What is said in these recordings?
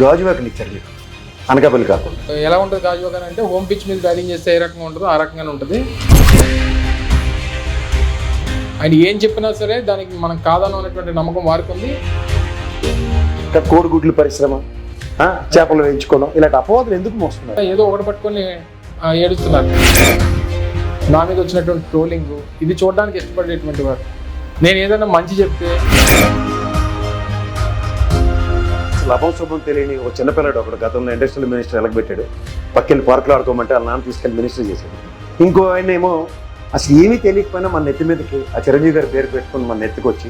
గాజువాకని ఇచ్చారు మీకు అనకాపల్లి కాకుండా. ఎలా ఉంటుంది గాజువాక అంటే హోమ్ పిచ్ మీద బ్యాటింగ్ చేస్తే ఏ రకంగా ఉంటుందో ఆ రకంగానే ఉంటుంది. ఆయన ఏం చెప్పినా సరే దానికి మనం కాదను అనేటువంటి నమ్మకం వారికి ఉంది. కోడిగుడ్ల పరిశ్రమ, చేపలు వేయించుకోవడం, ఇలాంటి అపవాదులు ఎందుకు మోస్తున్నారు? ఏదో ఒకటి పట్టుకొని ఏడుస్తున్నారు. నా మీద వచ్చినటువంటి ట్రోలింగ్ ఇది చూడడానికి ఇష్టపడేటువంటి వారు. నేను ఏదైనా మంచి చెప్తే లభం శుభం తెలియని ఒక చిన్నపిల్లడు ఒకడు గతంలో ఇండస్ట్రియల్ మినిస్టర్ ఎలగబెట్టాడు. పక్కెళ్ళి పార్కులు ఆడుకోమంటే వాళ్ళ నాన్న తీసుకెళ్ళి మినిస్టర్ చేశాడు. ఇంకో ఆయన ఏమో అసలు ఏమీ తెలియకపోయినా మన నెత్తి మీదకి ఆ చిరంజీవి గారి పేరు పెట్టుకుని మన నెత్తికి వచ్చి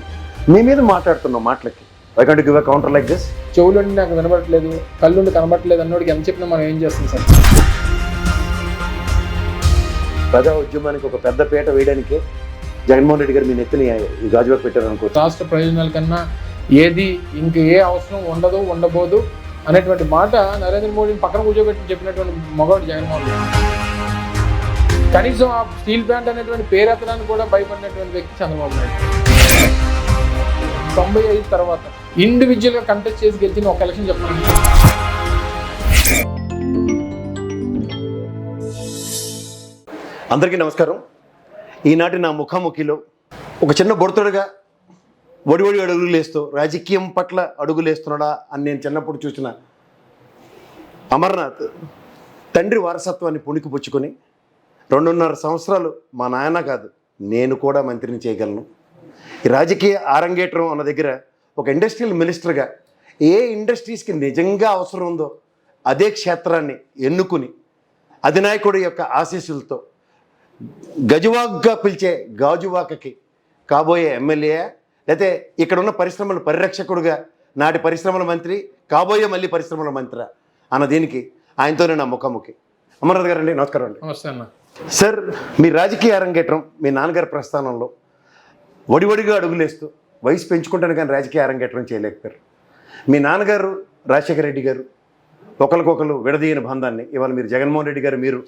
మీ మీద మాట్లాడుతున్నాం మాటలకి. Why can't you give a counter like this? చెవులుండి నాకు వినబడట్లేదు, కళ్ళుండి కనబడట్లేదు అన్నోడికి ఎంత చెప్పినా మనం ఏం చేస్తాం సార్? ప్రజా ఉద్యమానికి ఒక పెద్ద పీట వేయడానికే జగన్మోహన్ రెడ్డి గారు మీ నెత్తిని ఈ గాజువాక పెట్టారు అనుకో. రాష్ట్ర ప్రయోజనాల కన్నా ఏది ఇంక ఏ అవసరం ఉండదు ఉండబోదు అనేటువంటి మాట నరేంద్ర మోడీని పక్కన కూర్చోబెట్టి చెప్పినటువంటి మగవాడు జగన్మోహన్ రెడ్డి. కనీసం ఆ స్టీల్ ప్లాంట్ అనేటువంటి పేరెత్తడానికి కూడా భయపడినటువంటి వ్యక్తి చంద్రబాబు నాయుడు. 95 తర్వాత ఇండివిజువల్గా కంటెస్ట్ చేసి గెలిచిన ఒక ఎలక్షన్ చెప్పండి. అందరికీ నమస్కారం. ఈనాటి నా ముఖాముఖిలో ఒక చిన్న బొడతడుగా ఒడి అడుగులు వేస్తూ రాజకీయం పట్ల అడుగులేస్తున్నాడా అని నేను చిన్నప్పుడు చూసిన అమర్నాథ్ తండ్రి వారసత్వాన్ని పుణికిపుచ్చుకొని 2.5 సంవత్సరాలు మా నాయన కాదు నేను కూడా మంత్రిని చేయగలను. ఈ రాజకీయ ఆరంగేట్రం అన్న దగ్గర ఒక ఇండస్ట్రియల్ మినిస్టర్గా ఏ ఇండస్ట్రీస్కి నిజంగా అవసరం ఉందో అదే క్షేత్రాన్ని ఎన్నుకుని అధినాయకుడి యొక్క ఆశీస్సులతో గజవాక్గా పిలిచే గాజువాకకి కాబోయే ఎమ్మెల్యే, లేకపోతే ఇక్కడ ఉన్న పరిశ్రమల పరిరక్షకుడుగా నాటి పరిశ్రమల మంత్రి కాబోయే మళ్ళీ పరిశ్రమల మంత్రి అన్న దీనికి ఆయనతోనే నా ముఖాముఖి. అమర్నాథ్ గారు అండి, నమస్కారం అండి. నమస్తే అన్న. సార్, మీ రాజకీయ అరంగేట్రం మీ నాన్నగారి ప్రస్థానంలో వడిగా అడుగులేస్తూ వయసు పెంచుకుంటాను కానీ రాజకీయ అరంగేట్రం చేయలేకపోయారు. మీ నాన్నగారు రాజశేఖర రెడ్డి గారు ఒకరికొకరు విడదీయని బంధాన్ని ఇవాళ మీరు జగన్మోహన్ రెడ్డి గారు మీరు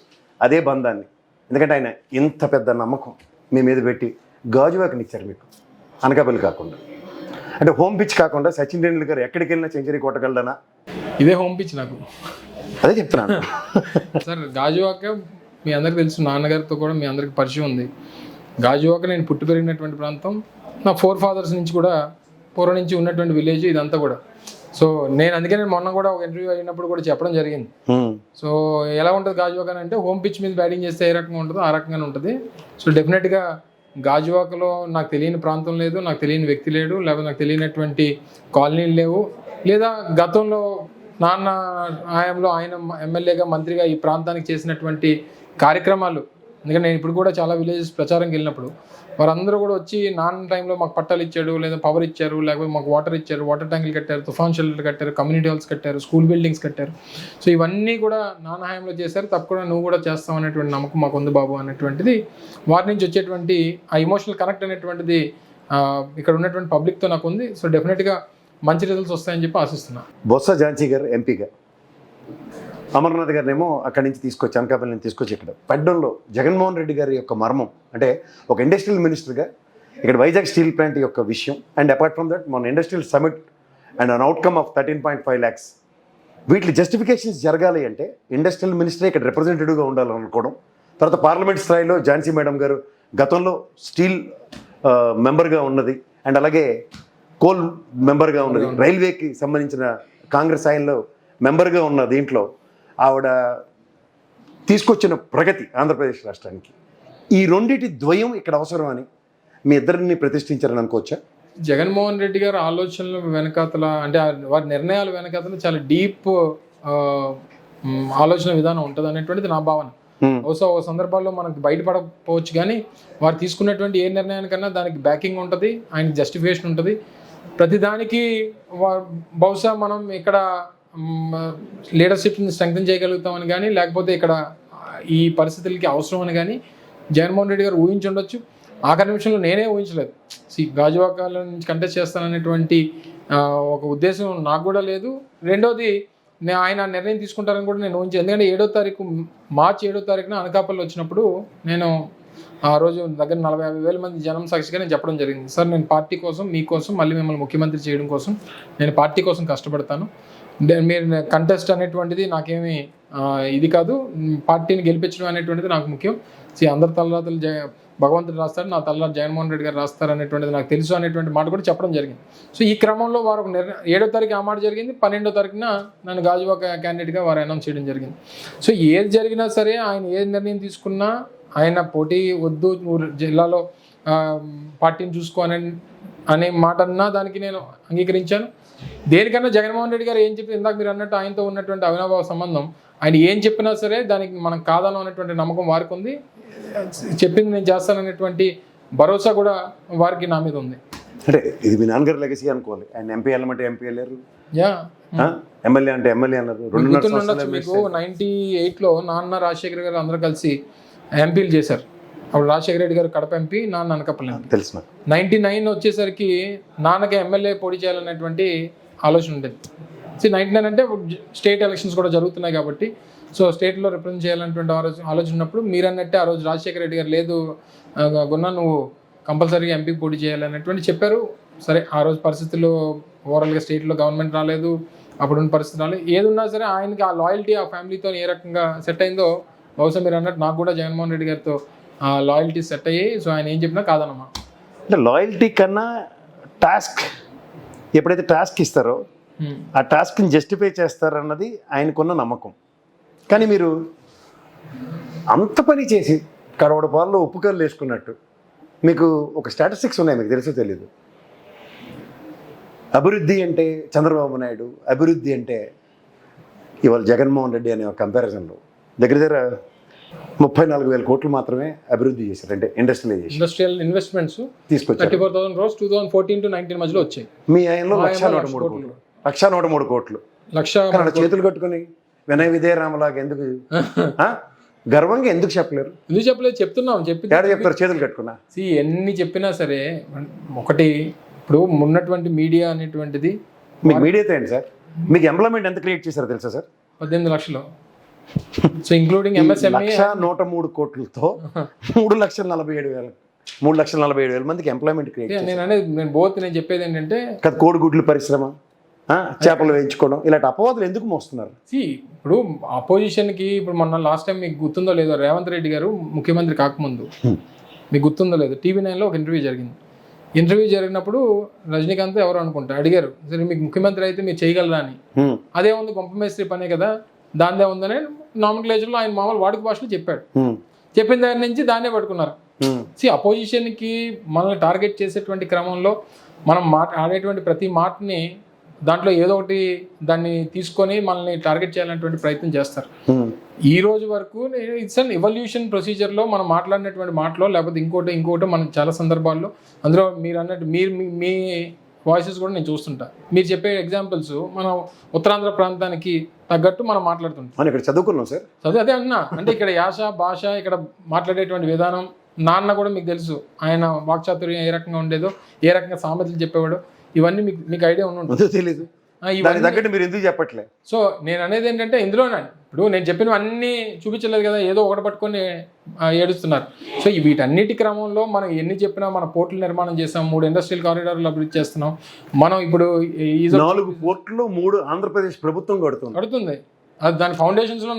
అదే బంధాన్ని, ఎందుకంటే ఆయన ఇంత పెద్ద నమ్మకం మీ మీద పెట్టి గాజువాకని ఇచ్చారు మీకు అనకాపల్లి కాకుండా. అంటే హోమ్ పిచ్ కాకుండా సచిన్ టెండూల్కర్ ఎక్కడికి వెళ్ళినా సెంచరీ కొట్టగలడనా? ఇదే హోమ్ పిచ్ నాకు. అదే చెప్తున్నాను సార్. గాజువాక మీ అందరికి తెలుసు, నాన్నగారితో కూడా మీ అందరికి పరిచయం ఉంది. గాజువాక నేను పుట్టి పెరిగినటువంటి ప్రాంతం, నా 4 ఫాదర్స్ నుంచి కూడా పూర్వం నుంచి ఉన్నటువంటి విలేజ్ ఇదంతా కూడా. సో అందుకే నేను మొన్న కూడా ఒక ఇంటర్వ్యూ అయినప్పుడు కూడా చెప్పడం జరిగింది. సో ఎలా ఉంటుంది గాజువాక అంటే హోమ్ పిచ్ మీద బ్యాటింగ్ చేస్తే ఏ రకంగా ఉంటుందో ఆ రకంగానే ఉంటుంది. సో డెఫినెట్గా గాజువాకలో నాకు తెలియని ప్రాంతం లేదు, నాకు తెలియని వ్యక్తి లేడు, లేకపోతే నాకు తెలియనటువంటి కాలనీలు లేవు, లేదా గతంలో నాన్న హయాంలో ఆయన ఎమ్మెల్యేగా మంత్రిగా ఈ ప్రాంతానికి చేసినటువంటి కార్యక్రమాలు. ఎందుకంటే నేను ఇప్పుడు కూడా చాలా విలేజెస్ ప్రచారంకి వెళ్ళినప్పుడు వారందరూ కూడా వచ్చి నాన్న టైంలో మాకు పట్టాలు ఇచ్చాడు, లేదా పవర్ ఇచ్చారు, లేకపోతే మాకు వాటర్ ఇచ్చారు, వాటర్ ట్యాంకులు కట్టారు, తుఫాన్ షెల్టర్ కట్టారు, కమ్యూనిటీ హాల్స్ కట్టారు, స్కూల్ బిల్డింగ్స్ కట్టారు. సో ఇవన్నీ కూడా నాన్న హయాంలో చేశారు, తప్పకుండా నువ్వు కూడా చేస్తావు అనేటువంటి నమ్మకం మాకు ఉంది బాబు అనేటువంటిది వారి నుంచి వచ్చేటువంటి ఆ ఇమోషనల్ కనెక్ట్ అనేటువంటిది ఇక్కడ ఉన్నటువంటి పబ్లిక్తో నాకు ఉంది. సో డెఫినెట్గా మంచి రిజల్ట్స్ వస్తాయని చెప్పి ఆశిస్తున్నా. బొత్స ఝాన్సీ గారు ఎంపీగా, అమర్నాథ్ గారినేమో అక్కడి నుంచి తీసుకొచ్చి అనకాపల్లి నుంచి తీసుకొచ్చి ఇక్కడ పెట్టడంలో జగన్మోహన్ రెడ్డి గారి యొక్క మర్మం అంటే ఒక ఇండస్ట్రియల్ మినిస్టర్గా ఇక్కడ వైజాగ్ స్టీల్ ప్లాంట్ యొక్క విషయం అండ్ అపార్ట్ ఫ్రమ్ దట్ మన industrial summit and an outcome of 13.5 lakhs వీటి జస్టిఫికేషన్స్ జరగాలి అంటే ఇండస్ట్రియల్ మినిస్టరే ఇక్కడ రిప్రజెంటేటివ్గా ఉండాలనుకోవడం. తర్వాత పార్లమెంట్ స్థాయిలో ఝాన్సీ మేడం గారు గతంలో స్టీల్ మెంబర్గా ఉన్నది అండ్ అలాగే కోల్ మెంబర్గా ఉన్నది, రైల్వేకి సంబంధించిన కాంగ్రెస్ ఆయనలో మెంబర్గా ఉన్న దీంట్లో ఆవిడ తీసుకొచ్చిన ప్రగతి ఆంధ్రప్రదేశ్ రాష్ట్రానికి, ఈ రెండింటి ద్వయం ఇక్కడ అవసరం అని మీ ఇద్దరిని ప్రతిష్ఠించారని అనుకోవచ్చా? జగన్మోహన్ రెడ్డి గారు ఆలోచనల వెనకాతల అంటే వారి నిర్ణయాల వెనకాతల చాలా డీప్ ఆలోచన విధానం ఉంటుంది అనేటువంటిది నా భావన. బహుశా ఓ సందర్భాల్లో మనకు బయటపడకపోవచ్చు కానీ వారు తీసుకున్నటువంటి ఏ నిర్ణయానికన్నా దానికి బ్యాకింగ్ ఉంటుంది, ఆయనకి జస్టిఫికేషన్ ఉంటుంది. ప్రతిదానికి బహుశా మనం ఇక్కడ లీడర్షిప్ని స్ట్రెంగ్తన్ చేయగలుగుతామని కానీ, లేకపోతే ఇక్కడ ఈ పరిస్థితులకి అవసరం అని కానీ జగన్మోహన్ రెడ్డి గారు ఊహించుండొచ్చు. ఆఖరి నిమిషంలో నేనే ఊహించలేదు గాజువాకలో నుంచి కంటెస్ట్ చేస్తాననేటువంటి ఒక ఉద్దేశం నాకు కూడా లేదు. రెండోది ఆయన నిర్ణయం తీసుకుంటారని కూడా నేను ఊహించాను. ఎందుకంటే మార్చి 7వ తారీఖున అనకాపల్లి వచ్చినప్పుడు నేను ఆ రోజు దగ్గర 40,000 మంది జనం సాక్షిగా నేను చెప్పడం జరిగింది. సార్, నేను పార్టీ కోసం మీకోసం మళ్ళీ మిమ్మల్ని ముఖ్యమంత్రి చేయడం కోసం నేను పార్టీ కోసం కష్టపడతాను. మీరు కంటెస్ట్ అనేటువంటిది నాకేమి ఇది కాదు, పార్టీని గెలిపించడం అనేటువంటిది నాకు ముఖ్యం. అందరి తలరాతలు భగవంతుడు రాస్తారు, నా తలరాత జగన్మోహన్ రెడ్డి గారు రాస్తారు అనేటువంటిది నాకు తెలుసు అనేటువంటి మాట కూడా చెప్పడం జరిగింది. సో ఈ క్రమంలో వారు ఒక 7వ తారీఖు ఆ మాట జరిగింది, 12వ తారీఖున నన్ను గాజువాక క్యాండిడేట్గా వారు అనౌన్స్ చేయడం జరిగింది. సో ఏది జరిగినా సరే ఆయన ఏ నిర్ణయం తీసుకున్నా ఆయన పోటీ వద్దు, జిల్లాలో పార్టీని చూసుకోవాలని అనే మాట అన్నా దానికి నేను అంగీకరించాను. దేనికన్నా జగన్మోహన్ రెడ్డి గారు ఏం చెప్పి, ఇందాక మీరు అన్నట్టు ఆయనతో ఉన్నటువంటి అవినాభావ సంబంధం, ఆయన ఏం చెప్పినా సరే దానికి మనం కాదనం అనేటువంటి నమ్మకం వారికి ఉంది. చెప్పింది నేను చేస్తాననేటువంటి భరోసా కూడా వారికి నా మీద ఉంది. అంటే ఇది మీ నాన్నగారు లెగసీ అనుకోవాలి. ఆయన ఎంపీ వెళ్ళమంటే ఎంపీ వెళ్ళారు, యా ఎమ్మెల్యే అంటే ఎమ్మెల్యే అన్నారు. మీకు 98లో నాన్న రాజశేఖర్ గారు అందరూ కలిసి ఎంపీలు చేశారు. అప్పుడు రాజశేఖర రెడ్డి గారు కడప ఎంపీ, నాన్న అనకాపల్లి ఎంపీ. తెలుసు. 99 వచ్చేసరికి నాన్నకి ఎమ్మెల్యే పోటీ చేయాలనేటువంటి ఆలోచన ఉండేది. 99 అంటే స్టేట్ ఎలక్షన్స్ కూడా జరుగుతున్నాయి కాబట్టి, సో స్టేట్లో రిప్రజెంట్ చేయాలనేటువంటి ఆలోచన ఉన్నప్పుడు మీరు అన్నట్టే ఆ రోజు రాజశేఖర రెడ్డి గారు లేదు గున్నా నువ్వు కంపల్సరీగా ఎంపీకి పోటీ చేయాలనేటువంటి చెప్పారు. సరే ఆ రోజు పరిస్థితుల్లో ఓవరాల్గా స్టేట్లో గవర్నమెంట్ రాలేదు, అప్పుడున్న పరిస్థితి రాలేదు. ఏది ఉన్నా సరే ఆయనకి ఆ లాయల్టీ ఆ ఫ్యామిలీతో ఏ రకంగా సెట్ అయిందో బహుశా మీరు అన్నట్టు నాకు కూడా జగన్మోహన్ రెడ్డి గారితో ఆ లాయల్టీ సెట్ అయ్యి, సో ఆయన ఏం చెప్పినా కాదనమ్మా. అంటే లాయల్టీ కన్నా టాస్క్, ఎప్పుడైతే టాస్క్ ఇస్తారో ఆ టాస్క్ని జస్టిఫై చేస్తారన్నది ఆయనకున్న నమ్మకం. కానీ మీరు అంత పని చేసి కడవడ పాలలో ఉప్పుకల్లు వేసుకున్నట్టు మీకు ఒక స్టాటిస్టిక్స్ ఉన్నాయి, మీకు తెలుసో తెలీదు. అభివృద్ధి అంటే చంద్రబాబు నాయుడు, అభివృద్ధి అంటే ఇవాళ జగన్మోహన్ రెడ్డి అనే ఒక కంపారిజన్లో దగ్గర దగ్గర 34,000 కోట్లు మాత్రమే అభివృద్ధి చేశారు. అంటే ఇండస్ట్రియల్ ఇన్వెస్ట్మెంట్స్ తీసుకొచ్చారు. 34,000 crores 2014 to 19 మధ్యలో వచ్చాయి. మీ ఆయనలో 1,03 కోట్లు. చేతులు కట్టుకుని వినయ విధేయరామలాగా ఎందుకు గర్వంగా ఎందుకు చెప్పలేరు? ఎందుకు చెప్పలేదు? చెప్తున్నాం. చెప్తారు చేతులు కట్టుకున్నా. ఎన్ని చెప్పినా సరే ఒకటి, ఇప్పుడు ఉన్నటువంటి మీడియా అనేటువంటిది, మీకు మీడియాతో ఏంటి సార్? మీకు ఎంప్లాయ్మెంట్ ఎంత క్రియేట్ చేశారో తెలుసా సార్? 18 లక్షలు. సో ఇంక్లూడింగ్ MSME 1,01 కోట్లతో 3,47,000 మందికి ఎంప్లాయ్మెంట్ క్రియేట్ చేశారు. నేను చెప్పేది ఏంటంటే కదా, కోడిగుడ్లు పరిశ్రమ, చేపలు వేయించుకోవడం, ఇలాంటి అపవాదులు ఎందుకు మోస్తున్నారు? ఇప్పుడు అపోజిషన్కి ఇప్పుడు మొన్న లాస్ట్ టైం మీకు గుర్తుందో లేదో, రేవంత్ రెడ్డి గారు ముఖ్యమంత్రి కాకముందు మీకు గుర్తుందో లేదో TV9లో ఒక ఇంటర్వ్యూ జరిగింది. ఇంటర్వ్యూ జరిగినప్పుడు రజనీకాంత్ ఎవరు అనుకుంటా అడిగారు, సరే మీకు ముఖ్యమంత్రి అయితే మీరు చేయగలరా అని. అదే ఉంది గొప్ప మేస్త్రి పనే కదా, దాందే ఉందని నామినిక్లేచర్లో ఆయన మామూలు వాడుక భాషలో చెప్పాడు. చెప్పిన దాని నుంచి దాన్నే పట్టుకున్నారు. అపోజిషన్కి మనల్ని టార్గెట్ చేసేటువంటి క్రమంలో మనం ఆడేటువంటి ప్రతి మాటని దాంట్లో ఏదో ఒకటి దాన్ని తీసుకొని మనల్ని టార్గెట్ చేయాలనేటువంటి ప్రయత్నం చేస్తారు. ఈ రోజు వరకు ఇట్స్ అన్ ఎవల్యూషన్ ప్రొసీజర్లో మనం మాట్లాడినటువంటి మాటలో, లేకపోతే ఇంకోటి మనం చాలా సందర్భాల్లో, అందులో మీరు అన్నట్టు మీ వాయిసెస్ కూడా నేను చూస్తుంటా. మీరు చెప్పే ఎగ్జాంపుల్స్ మన ఉత్తరాంధ్ర ప్రాంతానికి తగ్గట్టు మనం మాట్లాడుతుంటాం. ఇక్కడ చదువుకున్నాం సార్, అదే అన్నా. అంటే ఇక్కడ యాస భాష, ఇక్కడ మాట్లాడేటువంటి విధానం, నాన్న కూడా మీకు తెలుసు ఆయన వాక్చాతుర్యం ఏ రకంగా ఉండేదో, ఏ రకంగా సామెతలు చెప్పేవాడు, ఇవన్నీ మీకు ఐడియా ఉంటుంది. తెలీదు. తగ్గట్టు మీరు ఎందుకు చెప్పట్లేదు? సో నేను అనేది ఏంటంటే ఇందులోనే ఇప్పుడు నేను చెప్పినవి అన్నీ చూపించలేదు కదా, ఏదో ఒకటి పట్టుకొని ఏడుస్తున్నారు. సో వీటన్నిటి క్రమంలో మనం ఎన్ని చెప్పినా, మన పోర్టులు నిర్మాణం చేసాం, 3 ఇండస్ట్రియల్ కారిడార్లు అభివృద్ధి చేస్తున్నాం. మనం ఇప్పుడు 4 పోర్టులు 3 ఆంధ్రప్రదేశ్ ప్రభుత్వం కడుతుంది. అది దాని ఫౌండేషన్స్లో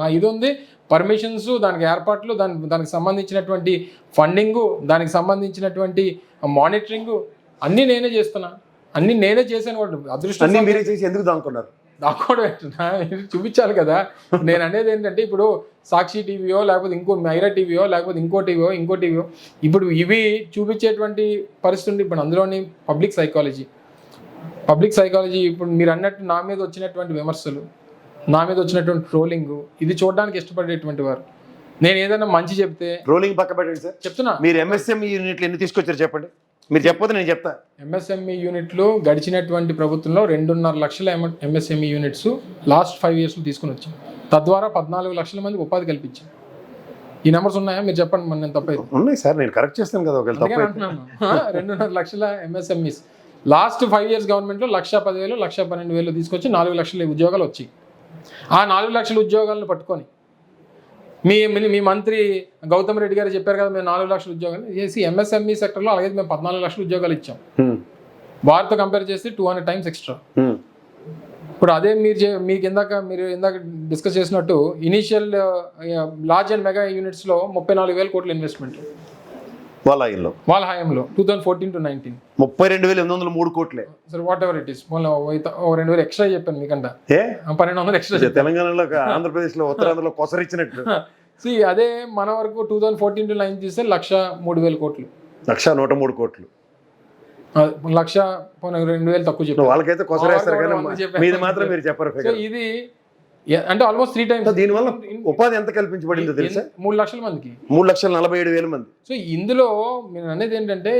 నా ఇది ఉంది, పర్మిషన్స్, దానికి ఏర్పాట్లు, దానికి సంబంధించినటువంటి ఫండింగు, దానికి సంబంధించినటువంటి మానిటరింగ్ అన్నీ నేనే చేస్తున్నా. అన్ని నేనే చేశాను. వాడు అదృష్టం మీరే చేసి ఎందుకు దాక్కున్నారు? చూపించాలి కదా. నేను అనేది ఏంటంటే ఇప్పుడు సాక్షి టీవీయో, లేకపోతే ఇంకో మైరా టీవీయో, లేకపోతే ఇంకో టీవీయో ఇప్పుడు ఇవి చూపించేటువంటి పరిస్థితి ఉంది. ఇప్పుడు అందులోని పబ్లిక్ సైకాలజీ ఇప్పుడు మీరు అన్నట్టు నా మీద వచ్చినటువంటి విమర్శలు, నా మీద వచ్చినటువంటి ట్రోలింగ్, ఇది చూడడానికి ఇష్టపడేటువంటి వారు. నేను ఏదైనా మంచి చెప్తే ట్రోలింగ్ పక్క పెట్టండి సార్. చెప్తున్నా, మీరు MSME యూనిట్లు ఎన్ని తీసుకొచ్చారు చెప్పండి. మీరు చెప్పొద్దు, నేను చెప్తా. MSME యూనిట్లు గడిచినటువంటి ప్రభుత్వంలో 2.5 లక్షల MSME యూనిట్స్ లాస్ట్ 5 years తీసుకుని వచ్చాం. తద్వారా 14 లక్షల మందికి ఉపాధి కల్పించాం. ఈ నెంబర్స్ ఉన్నాయా? మీరు చెప్పండి, మన నేను తప్పైతే. ఉన్నాయి సార్, నేను కరెక్ట్ చేస్తాను కదా. 2.5 లక్షల MSMEs లాస్ట్ 5 years గవర్నమెంట్లో 1,10,000, 1,12,000 తీసుకొచ్చి 4 లక్షల ఉద్యోగాలు వచ్చాయి. ఆ 4 లక్షల ఉద్యోగాలను పట్టుకొని మీ మంత్రి గౌతమ్ రెడ్డి గారు చెప్పారు కదా, మేము 4 లక్షల ఉద్యోగాలు చేసి MSME సెక్టర్లో, అలాగే మేము 14 లక్షల ఉద్యోగాలు ఇచ్చాం. వారితో కంపేర్ చేస్తే 200 times ఎక్స్ట్రా. ఇప్పుడు అదే మీకు మీరు ఇందాక డిస్కస్ చేసినట్టు ఇనీషియల్ లార్జ్ అండ్ మెగా యూనిట్స్లో 34,000 కోట్ల ఇన్వెస్ట్మెంట్ వాళ్ళ హయాంలో 2014 to 19 32,803 కోట్లే. Sir whatever it is, 2,000 extra చెప్పాను మీకంట, 1,200 ఎక్స్ట్రా చెప్పాను. తెలంగాణలో ఆంధ్రప్రదేశ్లో ఉత్తరాంధ్రలో కొసరిచ్చినట్టు. అదే మన వరకు 2014 to 19 తీస్తే 1,03,000 కోట్లు, 1,103 కోట్లు. 2,000 తక్కువ చెప్పారు. వాళ్ళకైతే కొసరేస్తారు కానీ మీది మాత్రం మీరు చెప్పరు. సో ఇది అంటే ఆల్మోస్ట్ 3 times. దీనివల్ల ఉపాధి ఎంత కల్పించబడిందో తెలుసా? 3 లక్షల మందికి, 3,47,000 మంది. సో ఇందులో నేను అనేది ఏంటంటే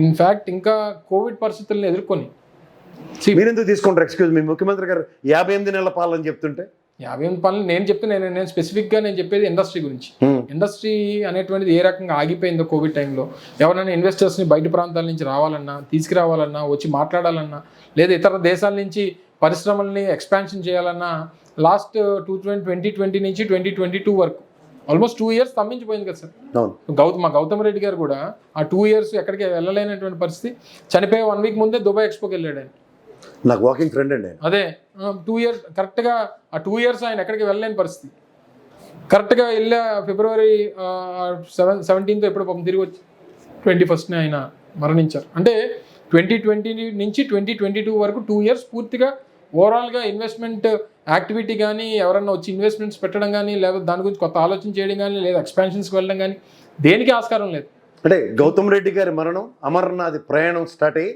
ఇన్ఫ్యాక్ట్ ఇంకా కోవిడ్ పరిస్థితులను ఎదుర్కొని మీరెందుకు తీసుకుంటారు ఎక్స్క్యూజ్? మీ ముఖ్యమంత్రి గారు 58 నెలల పాలన చెప్తుంటే 58 పనులు నేను చెప్తే నేను స్పెసిఫిక్గా నేను చెప్పేది ఇండస్ట్రీ గురించి. ఇండస్ట్రీ అనేటువంటిది ఏ రకంగా ఆగిపోయిందో కోవిడ్ టైంలో, ఎవరైనా ఇన్వెస్టర్స్ని బయట ప్రాంతాల నుంచి రావాలన్నా, తీసుకురావాలన్నా, వచ్చి మాట్లాడాలన్నా, లేదా ఇతర దేశాల నుంచి పరిశ్రమల్ని ఎక్స్పాన్షన్ చేయాలన్నా లాస్ట్ 2020 నుంచి 2022 వరకు ఆల్మోస్ట్ 2 years స్తంభించిపోయింది కదా సార్. గౌతమ్ రెడ్డి గారు కూడా ఆ 2 years ఎక్కడికి వెళ్ళలేనటువంటి పరిస్థితి. చనిపోయే 1 week ముందే దుబాయ్ ఎక్స్పోకి వెళ్ళాడు ఆయన. నాకు వాకింగ్ ఫ్రెండ్ అండి. అదే 2 years కరెక్ట్గా ఆ 2 years ఆయన ఎక్కడికి వెళ్ళలేని పరిస్థితి. కరెక్ట్గా వెళ్ళా February 17th ఎప్పుడు పాపం తిరిగి వచ్చి 21st ఆయన మరణించారు. అంటే 2020 నుంచి 2022 వరకు 2 years పూర్తిగా ఓవరాల్గా ఇన్వెస్ట్మెంట్ యాక్టివిటీ కానీ, ఎవరన్నా వచ్చి ఇన్వెస్ట్మెంట్స్ పెట్టడం కానీ, లేదా దాని గురించి కొత్త ఆలోచన చేయడం కానీ, లేదా ఎక్స్పాన్షన్స్కి వెళ్ళడం కానీ దేనికి ఆస్కారం లేదు. అంటే గౌతమ్ రెడ్డి గారి మరణం, అమర్నాథ్ ప్రయాణం స్టార్ట్ అయ్యి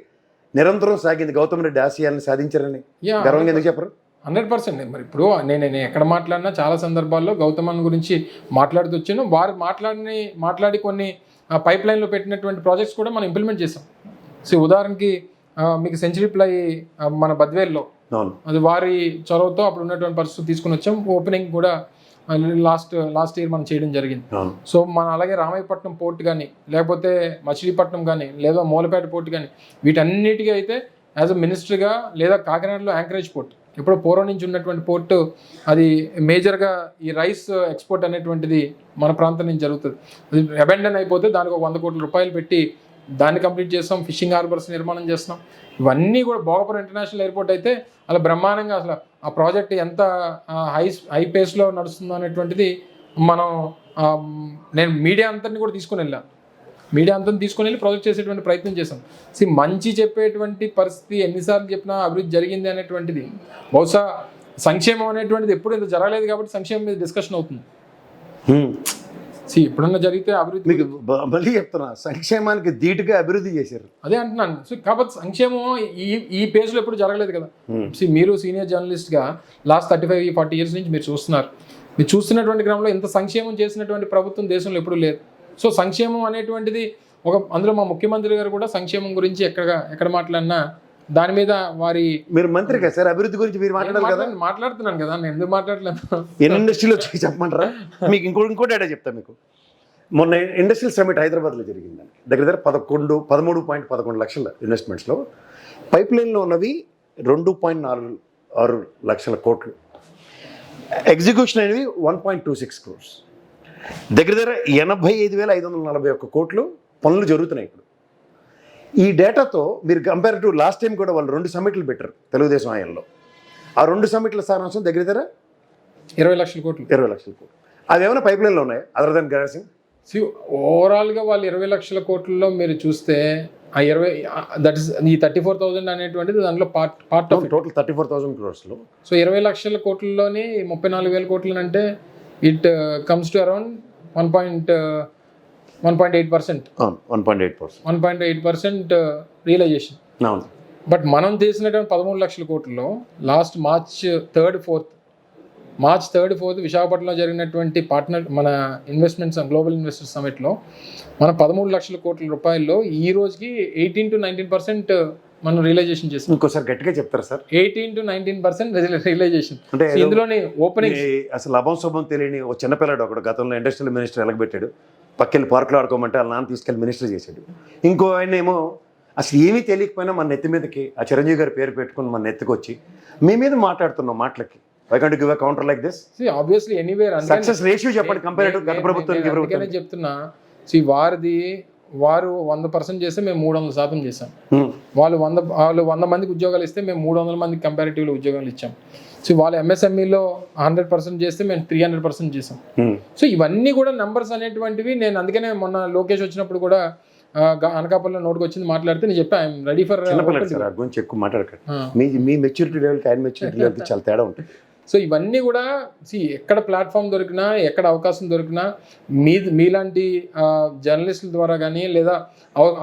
నిరంతరం సాగింది. గౌతమ్ రెడ్డి ఆశయాలను సాధించారని గర్వంగా ఎందుకు చెప్పరు? 100%. మరి ఇప్పుడు నేను ఎక్కడ మాట్లాడినా చాలా సందర్భాల్లో గౌతమన్ గురించి మాట్లాడుతూ వచ్చాను. వారు మాట్లాడి కొన్ని పైప్ లైన్లో పెట్టినటువంటి ప్రాజెక్ట్స్ కూడా మనం ఇంప్లిమెంట్ చేసాం. సో ఉదాహరణకి మీకు సెంచరీ ప్లై మన బద్వేల్లో, అది వారి చొరవతో అప్పుడు ఉన్నటువంటి పరిస్థితి తీసుకుని వచ్చాం. ఓపెనింగ్ కూడా లాస్ట్ ఇయర్ మనం చేయడం జరిగింది. సో మన అలాగే రామాయపట్నం పోర్ట్ కానీ, లేకపోతే మచిలీపట్నం కానీ, లేదా మూలపేట పోర్ట్ కానీ, వీటన్నిటికీ అయితే యాజ్ అ మినిస్టర్గా, లేదా కాకినాడలో యాంకరేజ్ పోర్ట్ ఎప్పుడో పూర్వం నుంచి ఉన్నటువంటి పోర్టు, అది మేజర్గా ఈ రైస్ ఎక్స్పోర్ట్ అనేటువంటిది మన ప్రాంతం నుంచి జరుగుతుంది. అది అబెండన్ అయిపోతే దానికి 100 కోట్ల రూపాయలు పెట్టి దాన్ని కంప్లీట్ చేస్తాం. ఫిషింగ్ హార్బర్స్ నిర్మాణం చేస్తున్నాం. ఇవన్నీ కూడా భోగపురం ఇంటర్నేషనల్ ఎయిర్పోర్ట్ అయితే అలా బ్రహ్మాండంగా అసలు ఆ ప్రాజెక్ట్ ఎంత హై పేస్లో నడుస్తుందో అనేటువంటిది నేను మీడియా అంతని కూడా తీసుకుని వెళ్ళి ప్రాజెక్ట్ చేసేటువంటి ప్రయత్నం చేశాం. మంచి చెప్పేటువంటి పరిస్థితి ఎన్నిసార్లు చెప్పినా అభివృద్ధి జరిగింది అనేటువంటిది, బహుశా సంక్షేమం అనేటువంటిది ఎప్పుడు ఇంత జరగలేదు కాబట్టి సంక్షేమం మీద డిస్కషన్ అవుతుంది. ఎప్పుడన్నా జరిగితే అభివృద్ధి, మీకు మళ్ళీ చెప్తున్నా, సంక్షేమానికి ధీటుగా అభివృద్ధి చేశారు. అదే అంటున్నాను. సో కాబట్టి సంక్షేమం ఈ పేజ్లో ఎప్పుడు జరగలేదు కదా. మీరు సీనియర్ జర్నలిస్ట్గా లాస్ట్ 35-40 years నుంచి మీరు చూస్తున్నటువంటి క్రమంలో ఇంత సంక్షేమం చేసినటువంటి ప్రభుత్వం దేశంలో ఎప్పుడు లేదు. సో సంక్షేమం అనేటువంటిది అందులో మా ముఖ్యమంత్రి గారు కూడా సంక్షేమం గురించి ఎక్కడ మాట్లాడినా దాని మీద మీరు మంత్రి కదా సార్, అభివృద్ధి గురించి మీరు మాట్లాడుతున్నాను కదా, నేను ఎందుకు మాట్లాడలేదు? ఎన్ని ఇండస్ట్రీలో చెప్పమంటారా? మీకు ఇంకోటి డేటా చెప్తా. మీకు మొన్న ఇండస్ట్రియల్ సమిట్ హైదరాబాద్లో జరిగిందండి. దగ్గర 13.11 లక్షల ఇన్వెస్ట్మెంట్స్లో పైప్ లైన్లో ఉన్నవి 2.46 లక్షల కోట్లు, ఎగ్జిక్యూషన్ అనేవి 1.26 crores. దగ్గర 85,541 కోట్లు పనులు జరుగుతున్నాయి ఇప్పుడు. ఈ డేటాతో మీరు కంపేర్ టు లాస్ట్ టైం కూడా వాళ్ళు 2 సమ్మిట్లు పెట్టారు తెలుగుదేశం హయాంలో. ఆ 2 సమ్మిట్ల సారాంశం దగ్గర 20 లక్షల కోట్లు. అవి ఏమైనా పైప్ లైన్లో ఉన్నాయి అదర్ దెన్ గ్యాసింగ్? ఓవరాల్గా వాళ్ళు 20 లక్షల కోట్లలో మీరు చూస్తే ఆ 20 దట్ ఇస్ ఈ 34,000 అనేటువంటిది దాంట్లో part of total 34,000 crores. So 20 లక్షల కోట్లలోని 34,000 కోట్లు అంటే it comes to around 1.8%. 1.8% realisation. But మనం చేసినటువంటి 13 లక్షల కోట్లలో లాస్ట్ March 3rd, 4th విశాఖపట్నంలో జరిగినటువంటి మన ఇన్వెస్ట్మెంట్స్ గ్లోబల్ ఇన్వెస్టర్స్ సమిట్లో మనం 13 లక్షల కోట్ల రూపాయల్లో ఈ రోజుకి 18 to 19% మనం రియలైజేషన్ చేస్తాం. ఇంకోసారి గట్టిగా చెప్తారా సార్? 18 to 19% realisation. అంటే ఇందులోని ఓపెనింగ్ అసలు లాభం శుభం తెలియని ఒక చిన్నపిల్లాడు ఒకడు గతంలో ఇండస్ట్రియల్ మినిస్టర్ ఎలగబెట్టాడు. పక్కెళ్ళి పార్కులో ఆడుకోమంటే వాళ్ళ నాన్న తీసుకెళ్ళి మినిస్టర్ చేశాడు. ఇంకో ఆయన ఏమో అసలు ఏమీ తెలియకపోయినా మన నెత్తి మీదకి ఆ చిరంజీవి గారి పేరు పెట్టుకుని మన నెత్తికి వచ్చి మీ మీద మాట్లాడుతున్నాం మాటలకి. Why can't you give a counter like this? See, obviously anywhere success ratio చెప్పండి కంపేర్ టు గత ప్రభుత్వానికి. చెప్తున్నా వారిది వారు 100% చేస్తే మేము 300% చేసాం. వాళ్ళు 100 మందికి ఉద్యోగాలు ఇస్తే మేము 300 మందికి కంపారిటివ్లో ఉద్యోగాలు ఇచ్చాం. సో వాళ్ళు MSMEలో 100% చేస్తే మేము 300% చేసాం. సో ఇవన్నీ కూడా నెంబర్స్ అనేటువంటివి నేను అందుకనే మొన్న లోకేష్ వచ్చినప్పుడు కూడా అనకాపల్లిలో నోటికి వచ్చింది మాట్లాడితే నేను చెప్పా ఐఎమ్ రెడీ ఫర్ గురించి ఎక్కువ మాట్లాడకండి. మీ మెచ్యూరిటీ లెవెల్కి ఆయన మెచ్యూరిటీ లెవెల్కి చాలా తేడా ఉంటుంది. సో ఇవన్నీ కూడా ఎక్కడ ప్లాట్ఫామ్ దొరికినా ఎక్కడ అవకాశం దొరికినా మీలాంటి జర్నలిస్టుల ద్వారా కానీ లేదా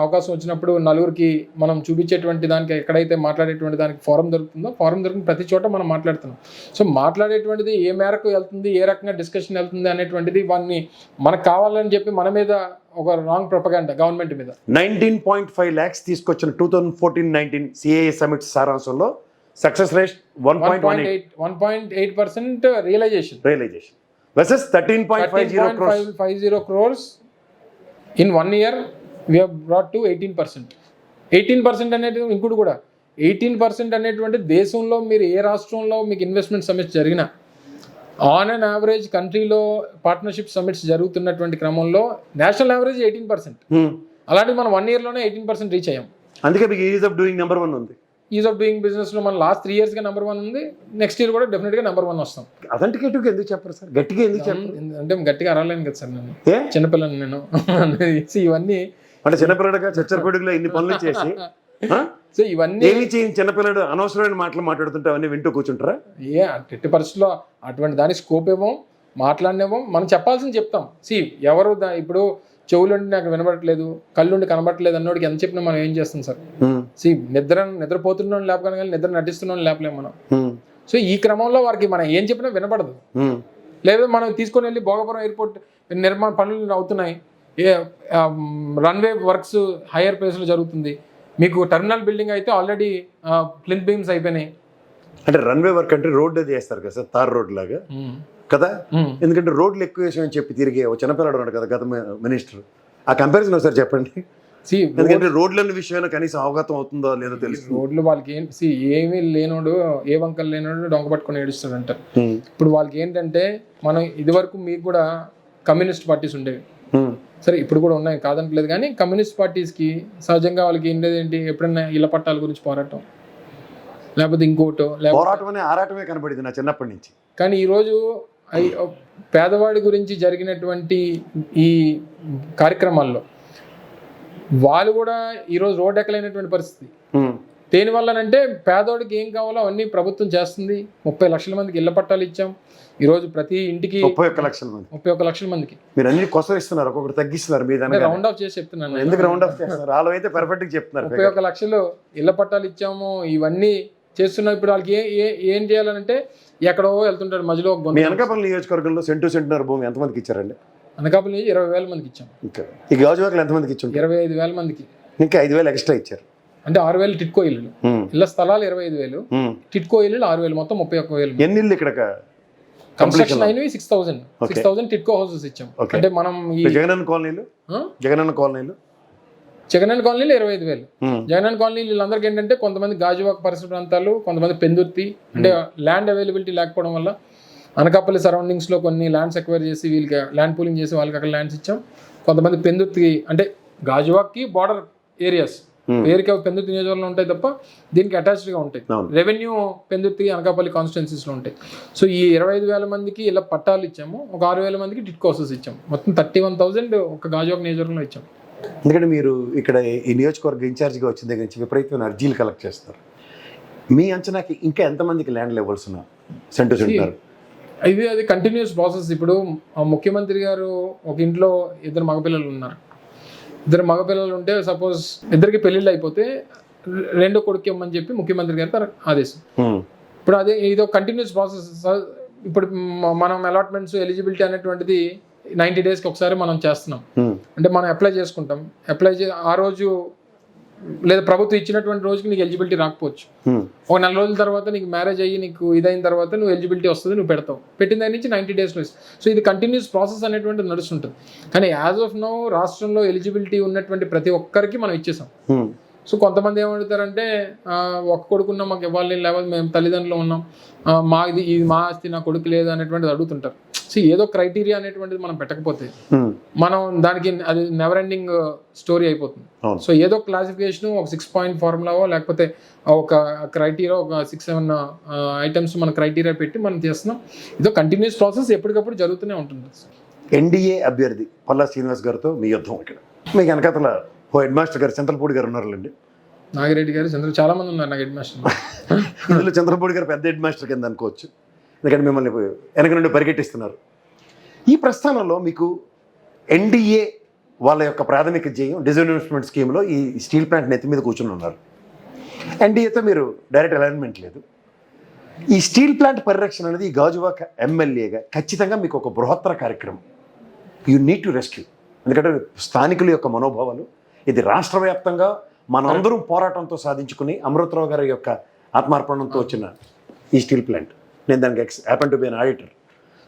అవకాశం వచ్చినప్పుడు నలుగురికి మనం చూపించేటువంటి దానికి ఎక్కడైతే మాట్లాడేటువంటి దానికి ఫోరం దొరుకుతుందో ఫోరం దొరికిన ప్రతి చోట మనం మాట్లాడుతున్నాం. సో మాట్లాడేటువంటిది ఏ మేరకు వెళ్తుంది, ఏ రకంగా డిస్కషన్ వెళ్తుంది అనేటువంటిది వాడిని మనకు కావాలని చెప్పి మన మీద ఒక రాంగ్ ప్రొపగాండా గవర్నమెంట్ మీద 19.5 lakhs తీసుకొచ్చిన 2014-19 CAA సమిట్ సారాంశంలో success rate 1.8% realisation versus 13.50 crores in 1 year we have brought to 18%. 18% అనేది ఇంకోటి కూడా 18% అనేటువంటి దేశంలో మీరు ఏ రాష్ట్రంలో మీకు ఇన్వెస్ట్మెంట్ సమిట్స్ జరిగినా ఆన్ అండ్ యావరేజ్ కంట్రీలో పార్ట్నర్షిప్ సమిట్స్ జరుగుతున్నటువంటి క్రమంలో నేషనల్ యావరేజ్ 18%. అలాంటి మనం 1 yearలోనే 18% రీచ్ అయ్యాం. అందుకే మీకు ఈజ్ ఆఫ్ డూయింగ్ నెంబర్ 1 ఉంది. ఈజ్ ఆఫ్ డూయింగ్ బిజినెస్ లో మన లాస్ట్ 3 yearsగా నెంబర్ 1 ఉంది. నెక్స్ట్ ఇయర్ కూడా డెఫినెట్ గా నెంబర్ 1 వస్తాం. అథెంటికేటివ్గా ఎందుకు చెప్పరు సార్? గట్టిగా ఎందుకు చెప్పరు? అంటే గట్టిగా అరలేను కదా సార్, నేను చిన్నపిల్లని నేను ఇవన్నీ అంటే చిన్నపిల్లడుగా చచ్చరపొడుగులో ఇన్ని పనులు చేసి సో ఇవన్నీ ఏమి చేయండి చిన్నపిల్లడు అనవసరమైన మాటలు మాట్లాడుతుంటే అవన్నీ వింటూ కూర్చుంటారా? ఎట్టి పరిస్థితుల్లో అటువంటి దానికి స్కోప్ ఇవ్వం, మాట్లాడినేవ్వం. మనం చెప్పాల్సింది చెప్తాం. ఎవరు ఇప్పుడు చెవులుండి నాకు వినబడట్లేదు, కళ్ళుండి కనబడట్లేదు అన్నోడికి ఎంత చెప్పినా మనం ఏం చేస్తాం సార్? నిద్రపోతున్నాం లేపగానే కానీ నిద్ర నటిస్తున్నాం లేపలేము మనం. సో ఈ క్రమంలో వారికి మనం ఏం చెప్పినా వినపడదు. లేదా మనం తీసుకొని వెళ్ళి భోగపురం ఎయిర్పోర్ట్ నిర్మాణ పనులు అవుతున్నాయి, రన్వే వర్క్స్ హైయర్ ప్లేస్లో జరుగుతుంది, మీకు టెర్మినల్ బిల్డింగ్ అయితే ఆల్రెడీ ప్లింత్ బీమ్స్ అయిపోయినాయి. అంటే రన్వే వర్క్ అంటే రోడ్ అది వేస్తారు కదా సార్, తార్ రోడ్ లాగా కదా. ఎందుకంటే రోడ్లు ఎక్కువ వేసామని చెప్పి తిరిగే ఓ చిన్నపిల్లడు ఉన్నాడు కదా గత మినిస్టర్. ఆ కంపారిజన్ ఒకసారి చెప్పండి. ఎందుకంటే రోడ్లన్న విషయంలో కనీసం అవగతం అవుతుందో లేదో తెలుసు. రోడ్లు వాళ్ళకి ఏమీ లేనోడు, ఏ వంకలు లేనోడు డొంక పట్టుకొని ఏడుస్తాడు అంటారు. ఇప్పుడు వాళ్ళకి ఏంటంటే మనం ఇదివరకు మీకు కూడా కమ్యూనిస్ట్ పార్టీస్ ఉండేవి, సరే ఇప్పుడు కూడా ఉన్నాయి కాదనట్లేదు, కానీ కమ్యూనిస్ట్ పార్టీస్కి సహజంగా వాళ్ళకి ఏంటి ఎప్పుడైనా ఇళ్ల పట్టాల గురించి పోరాటం లేకపోతే ఇంకోటో ఆరాటమే కనబడింది నా చిన్నప్పటి నుంచి. కానీ ఈరోజు పేదవాడి గురించి జరిగినటువంటి ఈ కార్యక్రమాల్లో వాళ్ళు కూడా ఈరోజు రోడ్ ఎక్కలేనటువంటి పరిస్థితి. దేనివల్లనంటే పేదవాడికి ఏం కావాలో అవన్నీ ప్రభుత్వం చేస్తుంది. 30 లక్షల మందికి ఇళ్ల పట్టాలు ఇచ్చాం. ఈరోజు ప్రతి ఇంటికి 31 లక్షల మందికి మీరు అన్ని కొసరిస్తున్నారు, ఒక్కొక్కటి తగ్గిస్తున్నారు. రౌండ్ ఆఫ్ చేసి చెప్తున్నాను. ఎందుకు రౌండ్ ఆఫ్ చేస్తున్నారు? వాళ్ళు అయితే పర్ఫెక్ట్ గా చెప్తున్నారు. 31 లక్షలు ఇళ్ల పట్టాలు ఇచ్చాము, ఇవన్నీ చేస్తున్నారు. ఇప్పుడు వాళ్ళకి ఏం చేయాలంటే ఎక్కడో వెళ్తుంటారు మధ్యలో. మీ అనకాపల్లి నియోజకవర్గంలో సెంటున్నర భూమి ఎంతమందికి ఇచ్చారండి? అనకాపల్లి 20,000 మందికి ఇచ్చాం. ఈ గాజువాకలు ఎంతమందికి ఇచ్చాం? 25,000 మందికి. ఇంకా 5,000 ఎక్స్ట్రా ఇచ్చారు. అంటే 6,000 టిట్కో ఇల్లు, ఇళ్ల స్థలాలు 25,000, టిట్కో ఇల్లు 6,000, మొత్తం 31,000. ఎన్ని ఇల్లు ఇక్కడ కన్స్ట్రక్షన్ అయినవి 6,000 టిట్కో హౌసెస్ ఇచ్చాం. అంటే మనం ఈ జగనన్న కాలనీలు 25,000 జగనన్న కాలనీలు వీళ్ళందరికీ ఏంటంటే కొంతమంది గాజువాక పరిసర ప్రాంతాలు, కొంతమంది పెందుర్తి, అంటే ల్యాండ్ అవైలబిలిటీ లేకపోవడం వల్ల అనకాపల్లి సరౌండింగ్స్లో కొన్ని ల్యాండ్స్ ఎక్వైర్ చేసి వీళ్ళకి ల్యాండ్ పూలింగ్ చేసి వాళ్ళకి అక్కడ ల్యాండ్స్ ఇచ్చాం. కొంతమంది పెందుర్తి, అంటే గాజువాక్కి బార్డర్ ఏరియాస్ పేరుకి పెందుర్తి నియోజకవర్గంలో ఉంటాయి తప్ప దీనికి అటాచ్డ్గా ఉంటాయి. రెవెన్యూ పెందుర్తి అనకాపల్లి కాన్స్టిట్యున్సీస్లో ఉంటాయి. సో ఈ 25,000 మందికి ఇలా పట్టాలు ఇచ్చాము, ఒక 6,000 మందికి టిట్కో హౌసెస్ ఇచ్చాము. మొత్తం 31,000 ఒక గాజువాక నియోజకవర్గంలో ఇచ్చాం. ఎందుకంటే మీరు ఇక్కడ ఈ నియోజకవర్గ ఇన్ఛార్జ్గా వచ్చిన దగ్గర నుంచి విపరీతమైన అర్జీలు కలెక్ట్ చేస్తారు. మీ అంచనాకి ఇంకా ఎంతమందికి ల్యాండ్ లెవెల్స్ ఉన్నారు? అది కంటిన్యూస్ ప్రాసెస్. ఇప్పుడు ముఖ్యమంత్రి గారు ఒక ఇంట్లో 2 మగపిల్లలు ఉన్నారు. 2 మగపిల్లలు ఉంటే సపోజ్ ఇద్దరికి పెళ్ళిళ్ళు అయిపోతే 2వ కొడుకు ఇవ్వమని చెప్పి ముఖ్యమంత్రి గారి ఆదేశం. ఇప్పుడు అదే ఇది ఒక కంటిన్యూస్ ప్రాసెస్. ఇప్పుడు మనం అలాట్మెంట్స్ ఎలిజిబిలిటీ అనేటువంటిది 90 daysకి ఒకసారి మనం చేస్తున్నాం. అంటే మనం అప్లై చేసుకుంటాం, ఆ రోజు లేదా ప్రభుత్వం ఇచ్చినటువంటి రోజుకి నీకు ఎలిజిబిలిటీ రాకపోవచ్చు. ఒక 4 రోజుల తర్వాత నీకు మ్యారేజ్ అయ్యి నీకు ఇదైన తర్వాత నువ్వు ఎలిజిబిలిటీ వస్తుంది, నువ్వు పెడతావు. పెట్టిన దాని నుంచి 90 daysలో. సో ఇది కంటిన్యూస్ ప్రాసెస్ అనేటువంటిది నడుస్తుంటుంది. కానీ యాజ్ ఆఫ్ నౌ రాష్ట్రంలో ఎలిజిబిలిటీ ఉన్నటువంటి ప్రతి ఒక్కరికి మనం ఇచ్చేసాం. సో కొంతమంది ఏమడుగుతారంటే ఒక కొడుకున్నా మాకు ఇవ్వాలి, లేకపోతే మేము తల్లిదండ్రులు ఉన్నాం, మాది ఇది మా ఆస్తి నా కొడుకు లేదు అనేటువంటిది అడుగుతుంటారు. సో ఏదో క్రైటీరియా అనేటువంటిది మనం పెట్టకపోతే మనం దానికి అది నెవర్ ఎండింగ్ స్టోరీ అయిపోతుంది. సో ఏదో క్లాసిఫికేషన్, ఒక 6 పాయింట్ ఫార్ములావో లేకపోతే ఒక క్రైటీరియా, ఒక 6-7 ఐటమ్స్ మన క్రైటీరియా పెట్టి మనం చేస్తున్నాం. ఇదో కంటిన్యూస్ ప్రాసెస్ ఎప్పటికప్పుడు జరుగుతూనే ఉంటుంది. ఎన్డీఏ అభ్యర్థి పల్లా శ్రీనివాస్ గారితో మీ యుద్ధం ఇక్కడ. మీకు వెనకాతల హెడ్ మాస్టర్ గారు చంద్రపూడి గారు ఉన్నారులేండి, నాగిరెడ్డి గారు, చాలా మంది ఉన్నారు నాకు హెడ్ మాస్టర్. ఇందులో చంద్రపూడి గారు పెద్ద హెడ్ మాస్టర్ కింద అనుకోవచ్చు, ఎందుకంటే మిమ్మల్ని వెనక నుండి పరిగెట్టిస్తున్నారు. ఈ ప్రస్థానంలో మీకు ఎన్డీఏ వాళ్ళ యొక్క ప్రాథమిక ధ్యేయం డిజిన్వెస్ట్మెంట్ స్కీమ్లో ఈ స్టీల్ ప్లాంట్ నెత్తి మీద కూర్చుని ఉన్నారు. ఎన్డీఏతో మీరు డైరెక్ట్ అలైన్మెంట్ లేదు. ఈ స్టీల్ ప్లాంట్ పరిరక్షణ అనేది ఈ గాజువాక ఎమ్మెల్యేగా ఖచ్చితంగా మీకు ఒక బృహత్తర కార్యక్రమం. You need to rescue. ఎందుకంటే స్థానికుల యొక్క మనోభావాలు, ఇది రాష్ట్ర వ్యాప్తంగా మనందరం పోరాటంతో సాధించుకుని అమృతరావు గారి యొక్క ఆత్మార్పణంతో వచ్చిన ఈ స్టీల్ ప్లాంట్, నేను దానికి happen to be an auditor.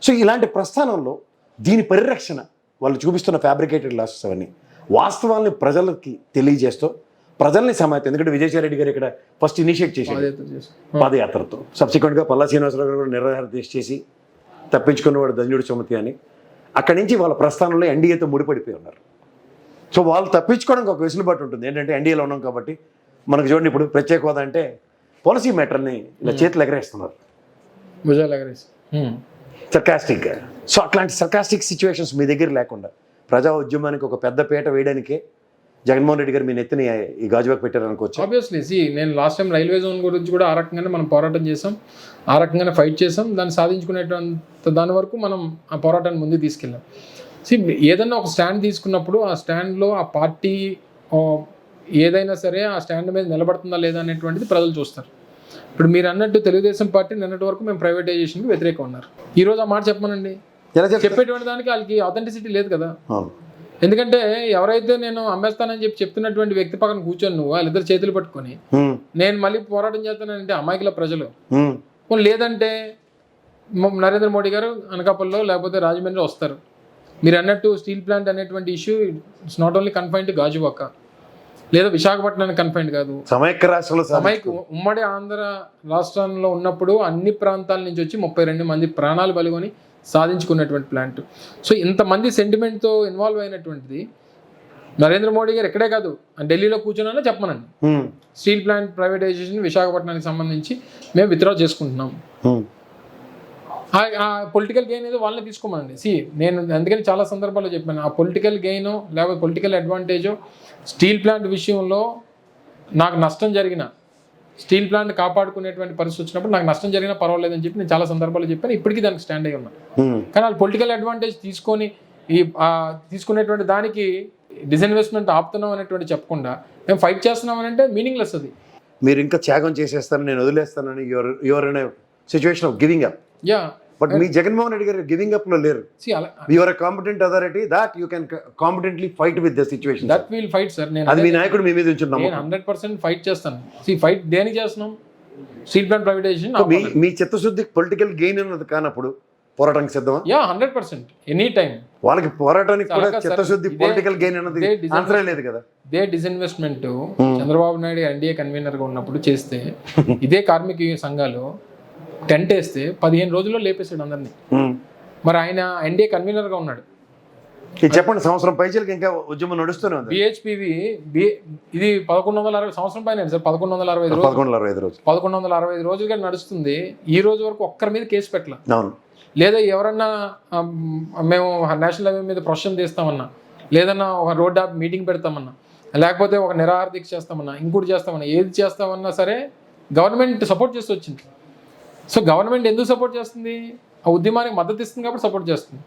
So ఇలాంటి ప్రస్థానంలో దీని పరిరక్షణ, వాళ్ళు చూపిస్తున్న ఫ్యాబ్రికేటెడ్ లాసెస్ అవన్నీ వాస్తవాల్ని ప్రజలకి తెలియజేస్తూ ప్రజల్ని సమాయత్తం. ఎందుకంటే విజయసాయిరెడ్డి గారు ఇక్కడ ఫస్ట్ ఇనిషియేట్ చేశారు పాదయాత్రతో, సబ్సిక్వెంట్గా పల్లా శ్రీనివాసరావు గారు కూడా నిరాహార దీక్ష చేసి తప్పించుకున్నవాడు ధన్యుడు సుమతి అని. అక్కడి నుంచి వాళ్ళ ప్రస్థానంలో ఎన్డీఏతో ముడిపడిపోయి ఉన్నారు. సో వాళ్ళు తప్పించుకోవడానికి ఒక వెసులుబాటు ఉంటుంది. ఏంటంటే ఎన్డీఏలో ఉన్నాం కాబట్టి మనకు చూడండి, ఇప్పుడు ప్రత్యేక హోదా అంటే పాలసీ మ్యాటర్ని ఇలా చేతులు ఎగరేస్తున్నారు, భుజాలు ఎగరేసి సర్కాస్టిక్గా. సో అట్లాంటి సర్కాస్టిక్ సిచ్యువేషన్స్ మీ దగ్గర లేకుండా ప్రజా ఉద్యమానికి ఒక పెద్ద పీట వేయడానికే జగన్మోహన్ రెడ్డి గారు మీ నెత్తిని ఈ గాజువాకు పెట్టారనుకోవచ్చు. ఆబ్వియస్లీ నేను లాస్ట్ టైం రైల్వే జోన్ గురించి కూడా ఆ రకంగానే మనం పోరాటం చేసాం, ఆ రకంగానే ఫైట్ చేసాం. దాన్ని సాధించుకునేటువంటి దాని వరకు మనం ఆ పోరాటాన్ని ముందుకు తీసుకెళ్ళాం. ఏదైనా ఒక స్టాండ్ తీసుకున్నప్పుడు ఆ స్టాండ్లో ఆ పార్టీ ఏదైనా సరే ఆ స్టాండ్ మీద నిలబడుతుందా లేదా అనేటువంటిది ప్రజలు చూస్తారు. ఇప్పుడు మీరు అన్నట్టు తెలుగుదేశం పార్టీ నిన్నటి వరకు మేము ప్రైవేటైజేషన్కి వ్యతిరేకంగా ఉన్నారు. ఈరోజు ఆ మాట చెప్పమనండి, చెప్పేటువంటి దానికి వాళ్ళకి ఆథెంటిసిటీ లేదు కదా. ఎందుకంటే ఎవరైతే నేను అమ్మేస్తానని చెప్తున్నటువంటి వ్యక్తి పక్కన కూర్చొని నువ్వు వాళ్ళిద్దరు చేతులు పట్టుకొని నేను మళ్ళీ పోరాటం చేస్తానంటే అమాయకుల ప్రజలు. లేదంటే నరేంద్ర మోడీ గారు అనకాపల్లిలో లేకపోతే రాజమండ్రి వస్తారు. మీరు అన్నట్టు స్టీల్ ప్లాంట్ అనేటువంటి issue it's not only confined to Gajuwaka లేదా విశాఖపట్నానికి కన్ఫైన్డ్ కాదు, సమైక్య రాష్ట్రంలో ఉమ్మడి ఆంధ్ర రాష్ట్రంలో ఉన్నప్పుడు అన్ని ప్రాంతాల నుంచి వచ్చి 32 మంది ప్రాణాలు బలిగొని సాధించుకున్నటువంటి ప్లాంట్. సో ఇంతమంది సెంటిమెంట్తో ఇన్వాల్వ్ అయినటువంటిది నరేంద్ర మోడీ గారు ఎక్కడే కాదు ఢిల్లీలో కూర్చున్నా చెప్పమనండి, స్టీల్ ప్లాంట్ ప్రైవేటైజేషన్ విశాఖపట్నానికి సంబంధించి మేము విత్డ్రా చేసుకుంటున్నాం. ఆ పొలిటికల్ గెయిన్ ఏదో వాళ్ళని తీసుకోమనండి. నేను అందుకని చాలా సందర్భాల్లో చెప్పాను, ఆ పొలిటికల్ గెయిన్ లేకపోతే పొలిటికల్ అడ్వాంటేజో స్టీల్ ప్లాంట్ విషయంలో నాకు నష్టం జరిగిన, స్టీల్ ప్లాంట్ కాపాడుకునేటువంటి పరిస్థితి వచ్చినప్పుడు నాకు నష్టం జరిగినా పర్వాలేదని చెప్పి నేను చాలా సందర్భాల్లో చెప్పాను. ఇప్పటికీ దానికి స్టాండ్ అయ్యి ఉన్నాను. కానీ వాళ్ళు పొలిటికల్ అడ్వాంటేజ్ తీసుకొని తీసుకునేటువంటి దానికి డిస్ఇన్వెస్ట్మెంట్ ఆపుతున్నాం అనేటువంటి చెప్పకుండా మేము ఫైట్ చేస్తున్నాం అని అంటే మీనింగ్లెస్. అది మీరు ఇంకా త్యాగం చేసేస్తాను, నేను వదిలేస్తానని your in situation of giving up. Yeah, but మీ జగన్మోహన్ రెడ్డి గారు గివింగ్ అప్ లో లేరు. Your competent authority that you can competently fight with the situation. That will fight sir. అది మీ నాయకుడు మీ మీద ఉంచున్నాం. నేను 100% ఫైట్ చేస్తాను. ఫైట్ దేనికి చేస్తున్నాం? Steel plant privatisation. మీ చిత్తశుద్ధి పొలిటికల్ గెయిన్ అన్నది కానప్పుడు పోరాటానికి సిద్ధమా? Yeah, 100% any time. వాళ్ళకి పోరాటానికి కూడా చిత్తశుద్ధి పొలిటికల్ గెయిన్ అన్నది ఆన్సర్ లేదు కదా. ఇదే disinvestment Chandrababu Naidu NDA convener గా ఉన్నప్పుడు చేస్తే ఇదే కార్మిక సంఘాలు టెంట్ వేస్తే 15 రోజుల్లో లేపేశాడు అందరినీ. మరి ఆయన ఎన్డీఏ కన్వీనర్గా ఉన్నాడు. చెప్పండి, సంవత్సరం పైచలకి ఇంకా ఉద్యమం నడుస్తూనే ఉంది. బిహెచ్పివి ఇది 1160 సంవత్సరం పైన సార్, 1165 రోజులుగా నడుస్తుంది. ఈ రోజు వరకు ఒక్కరి మీద కేసు పెట్టలే. లేదా ఎవరన్నా మేము నేషనల్ హైవే మీద ప్రొసెషన్ తీస్తామన్నా, లేదన్నా ఒక రోడ్ యాప్ మీటింగ్ పెడతామన్నా, లేకపోతే ఒక నిరాహార దీక్ష చేస్తామన్నా, ఇంకోటి చేస్తామన్నా, ఏది చేస్తామన్నా సరే గవర్నమెంట్ సపోర్ట్ చేస్తూ వచ్చింది. సో గవర్నమెంట్ ఎందుకు సపోర్ట్ చేస్తుంది? ఆ ఉద్యమానికి మద్దతు ఇస్తుంది కాబట్టి సపోర్ట్ చేస్తుంది.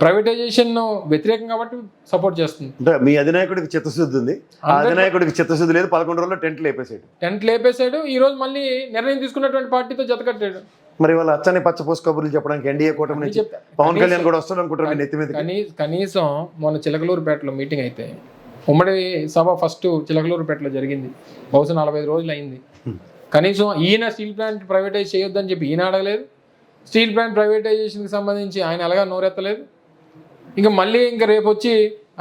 ప్రైవేటైజేషన్ వ్యతిరేకం కాబట్టి సపోర్ట్ చేస్తుంది. అంటే మీ అధినాయకుడికి చిత్తశుద్ధి ఉంది, ఆ అధినాయకుడికి చిత్తశుద్ధి లేదు. 11 రోజుల్లో టెంట్ లేపేశాడు. ఈ రోజు మళ్ళీ నిర్ణయం తీసుకున్నటువంటి పార్టీతో జతకట్టాడు. మరి వాళ్ళ అచ్చని పచ్చపోసు కబుర్లు చెప్పడానికి ఎన్డీఏ కూటమి నుంచి పవన్ కళ్యాణ్ కూడా వస్తాడు అనుకుంటారు నెత్తి మీద. కనీసం మొన్న చిలకలూరుపేటలో మీటింగ్ అయితే ఉమ్మడి సభ ఫస్ట్ చిలకలూరుపేటలో జరిగింది. బహుశా 45 రోజులు అయింది. కనీసం ఈయన స్టీల్ ప్లాంట్ ప్రైవేటైజ్ చేయొద్దని చెప్పి ఈయన అడగలేదు. స్టీల్ ప్లాంట్ ప్రైవేటైజేషన్కి సంబంధించి ఆయన ఎలాగా నోరెత్తలేదు. ఇంకా మళ్ళీ ఇంకా రేపు వచ్చి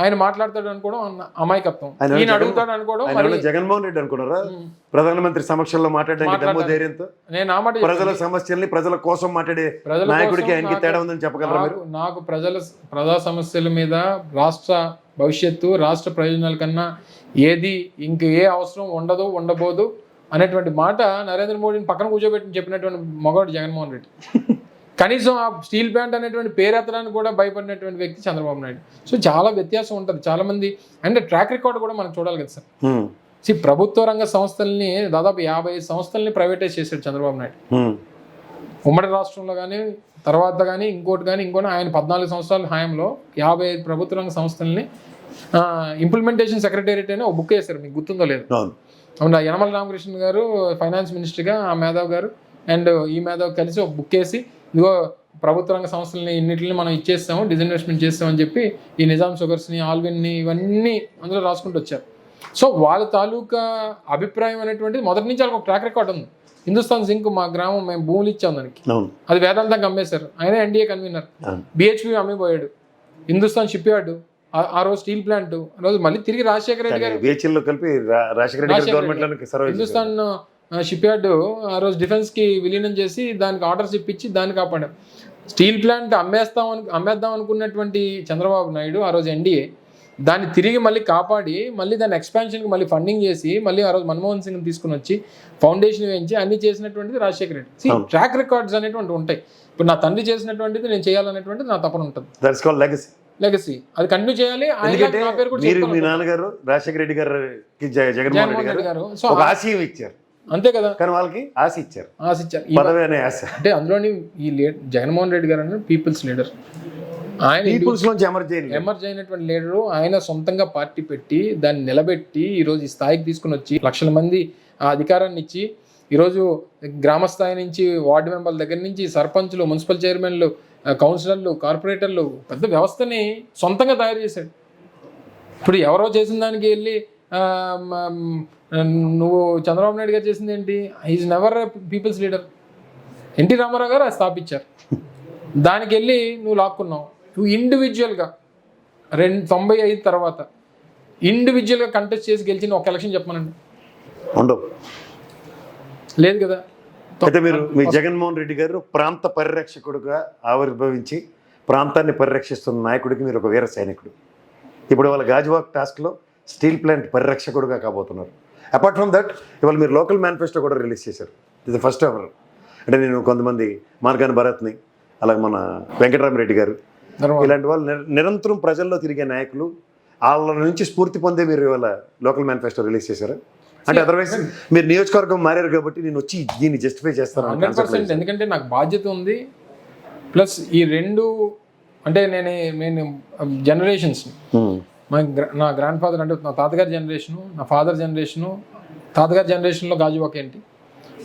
ఆయన మాట్లాడతాడు అనుకోవడం అమాయకత్వం, ఆయన ఈయన అడుగుతాడు అనుకోవడం. ఆయన ఏమన్నా జగన్మోహన్ రెడ్డి అనుకున్నారా ప్రధానమంత్రి సమక్షంలో మాట్లాడడానికి దమ్ము ధైర్యంతో? నేను ఆ మాట ప్రజల సమస్యల్ని ప్రజల కోసం మాట్లాడే నాయకుడికి ఆయనకి తేడా ఉందని చెప్పగలరా మీరు? నాకు ప్రజా సమస్యల మీద రాష్ట్ర భవిష్యత్తు, రాష్ట్ర ప్రయోజనాల కన్నా ఏది ఇంక ఏ అవసరం ఉండబోదు అనేటువంటి మాట నరేంద్ర మోడీని పక్కన కూర్చోబెట్టి చెప్పినటువంటి మగవాడు జగన్మోహన్ రెడ్డి. కనీసం ఆ స్టీల్ ప్లాంట్ అనేటువంటి పేరెత్తడానికి కూడా భయపడినటువంటి వ్యక్తి చంద్రబాబు నాయుడు. సో చాలా వ్యత్యాసం ఉంటుంది. చాలా మంది అంటే ట్రాక్ రికార్డ్ కూడా మనం చూడాలి కదా సార్. ప్రభుత్వ రంగ సంస్థల్ని దాదాపు 50 సంస్థల్ని ప్రైవేటైజ్ చేశాడు చంద్రబాబు నాయుడు. ఉమ్మడి రాష్ట్రంలో కానీ తర్వాత కానీ ఇంకోటి ఆయన 14 సంవత్సరాల హయాంలో 55 ప్రభుత్వ రంగ సంస్థల్ని ఇంప్లిమెంటేషన్ సెక్రటేరియట్ అని ఒక బుక్ వేశారు, మీకు గుర్తుందో లేదు? అవునా, యనమల రామకృష్ణ గారు ఫైనాన్స్ మినిస్టర్గా, ఆ మేధావ్ గారు అండ్ ఈ మేధావ్ కలిసి ఒక బుక్ వేసి, ఇదిగో ప్రభుత్వ రంగ సంస్థలని ఇన్నింటిని మనం ఇచ్చేస్తాము, డిస్ఇన్వెస్ట్మెంట్ చేస్తామని చెప్పి ఈ నిజాం షుగర్స్ని, ఆల్విన్ని ఇవన్నీ అందులో రాసుకుంటూ వచ్చారు. సో వాళ్ళ తాలూకా అభిప్రాయం అనేటువంటిది మొదటి నుంచి వాళ్ళకి ఒక ట్రాక్ రికార్డ్ ఉంది. హిందుస్థాన్ జింక్ మా గ్రామం మేము భూములు ఇచ్చాం దానికి, అది వేదాంతంగా అమ్మేశారు. ఆయన ఎన్డీఏ కన్వీనర్, బిహెచ్పి అమ్మిపోయాడు. హిందుస్థాన్ షిప్ యార్డ్, ఆ రోజు స్టీల్ ప్లాంట్, ఆ రోజు మళ్ళీ తిరిగి రాజశేఖర రెడ్డి గారు హిందుస్థాన్ షిప్ యార్డ్ ఆ రోజు డిఫెన్స్ కి విలీనం చేసి దానికి ఆర్డర్స్ ఇప్పించి దాన్ని కాపాడారు. స్టీల్ ప్లాంట్ అమ్మేద్దాం అనుకున్నటువంటి చంద్రబాబు నాయుడు ఆ రోజు ఎన్డీఏ దాన్ని తిరిగి మళ్ళీ కాపాడి మళ్ళీ దాని ఎక్స్పాన్షన్కి మళ్ళీ ఫండింగ్ చేసి మళ్ళీ ఆ రోజు మన్మోహన్ సింగ్ తీసుకుని వచ్చి ఫౌండేషన్ వేయించి అన్ని చేసినటువంటిది రాజశేఖర రెడ్డి. ట్రాక్ రికార్డ్స్ అనేటువంటి ఉంటాయి. ఇప్పుడు నా తండ్రి చేసినటువంటిది నేను చేయాలనేటువంటిది నా తపన ఉంటుంది. లెగసీ అది కంటిన్యూ చేయాలి. మీ నాన్నగారు రాజశేఖర రెడ్డి గారు జగన్మోహన్ రెడ్డి గారు ఒక ఆశయం ఇచ్చారు, అంతే కదా, కానీ వాళ్ళకి ఆశ ఇచ్చారు. పదవి అనే ఆశ. అంటే అందులోని ఈ జగన్మోహన్ రెడ్డి గారు అంటే పీపుల్స్ లీడర్. ఆయన ఎమర్జ్ అయినటువంటి లీడరు. ఆయన సొంతంగా పార్టీ పెట్టి దాన్ని నిలబెట్టి ఈరోజు ఈ స్థాయికి తీసుకుని వచ్చి లక్షల మంది ఆ అధికారాన్ని ఇచ్చి ఈరోజు గ్రామ స్థాయి నుంచి వార్డు మెంబర్ల దగ్గర నుంచి సర్పంచ్లు, మున్సిపల్ చైర్మన్లు, కౌన్సిలర్లు, కార్పొరేటర్లు పెద్ద వ్యవస్థని సొంతంగా తయారు చేశాడు. ఇప్పుడు ఎవరో చేసిన దానికి వెళ్ళి నువ్వు చంద్రబాబు నాయుడు గారు చేసింది ఏంటి? Is never people's leader. NT Ramarao గారు అది స్థాపించారు. దానికి వెళ్ళి నువ్వు లాక్కున్నావు. నువ్వు ఇండివిజువల్గా 95 తర్వాత ఇండివిజువల్గా కంటెస్ట్ చేసి గెలిచిన ఒక ఎలక్షన్ చెప్పమనండి. లేదు కదా. అయితే మీరు మీ జగన్మోహన్ రెడ్డి గారు ప్రాంత పరిరక్షకుడుగా ఆవిర్భవించి ప్రాంతాన్ని పరిరక్షిస్తున్న నాయకుడికి మీరు ఒక వీర సైనికుడు. ఇప్పుడు వాళ్ళ గాజువాక్ టాస్క్లో స్టీల్ ప్లాంట్ పరిరక్షకుడుగా కాబోతున్నారు. అపార్ట్ ఫ్రమ్ దట్ ఇవాళ మీరు లోకల్ మేనిఫెస్టో కూడా రిలీజ్ చేశారు. ఇది ఫస్ట్ ఎవర్. అంటే నేను కొంతమంది మార్గాని భరత్ని, అలాగే మన వెంకటరామరెడ్డి గారు, ఇలాంటి వాళ్ళు నిరంతరం ప్రజల్లో తిరిగే నాయకులు, వాళ్ళ నుంచి స్ఫూర్తి పొందే మీరు ఇవాళ లోకల్ మేనిఫెస్టో రిలీజ్ చేశారు. అంటే అదర్వైజ్ మీరు నియోజకవర్గం మారారు కాబట్టి నేను వచ్చి దీన్ని జస్టిఫై చేస్తాను 100%. ఎందుకంటే నాకు బాధ్యత ఉంది. ప్లస్ ఈ రెండు అంటే నేను జనరేషన్స్, నా గ్రాండ్ ఫాదర్ అంటే నా తాతగారి జనరేషను, నా ఫాదర్ జనరేషను, తాతగారి జనరేషన్లో గాజువాక్ ఏంటి,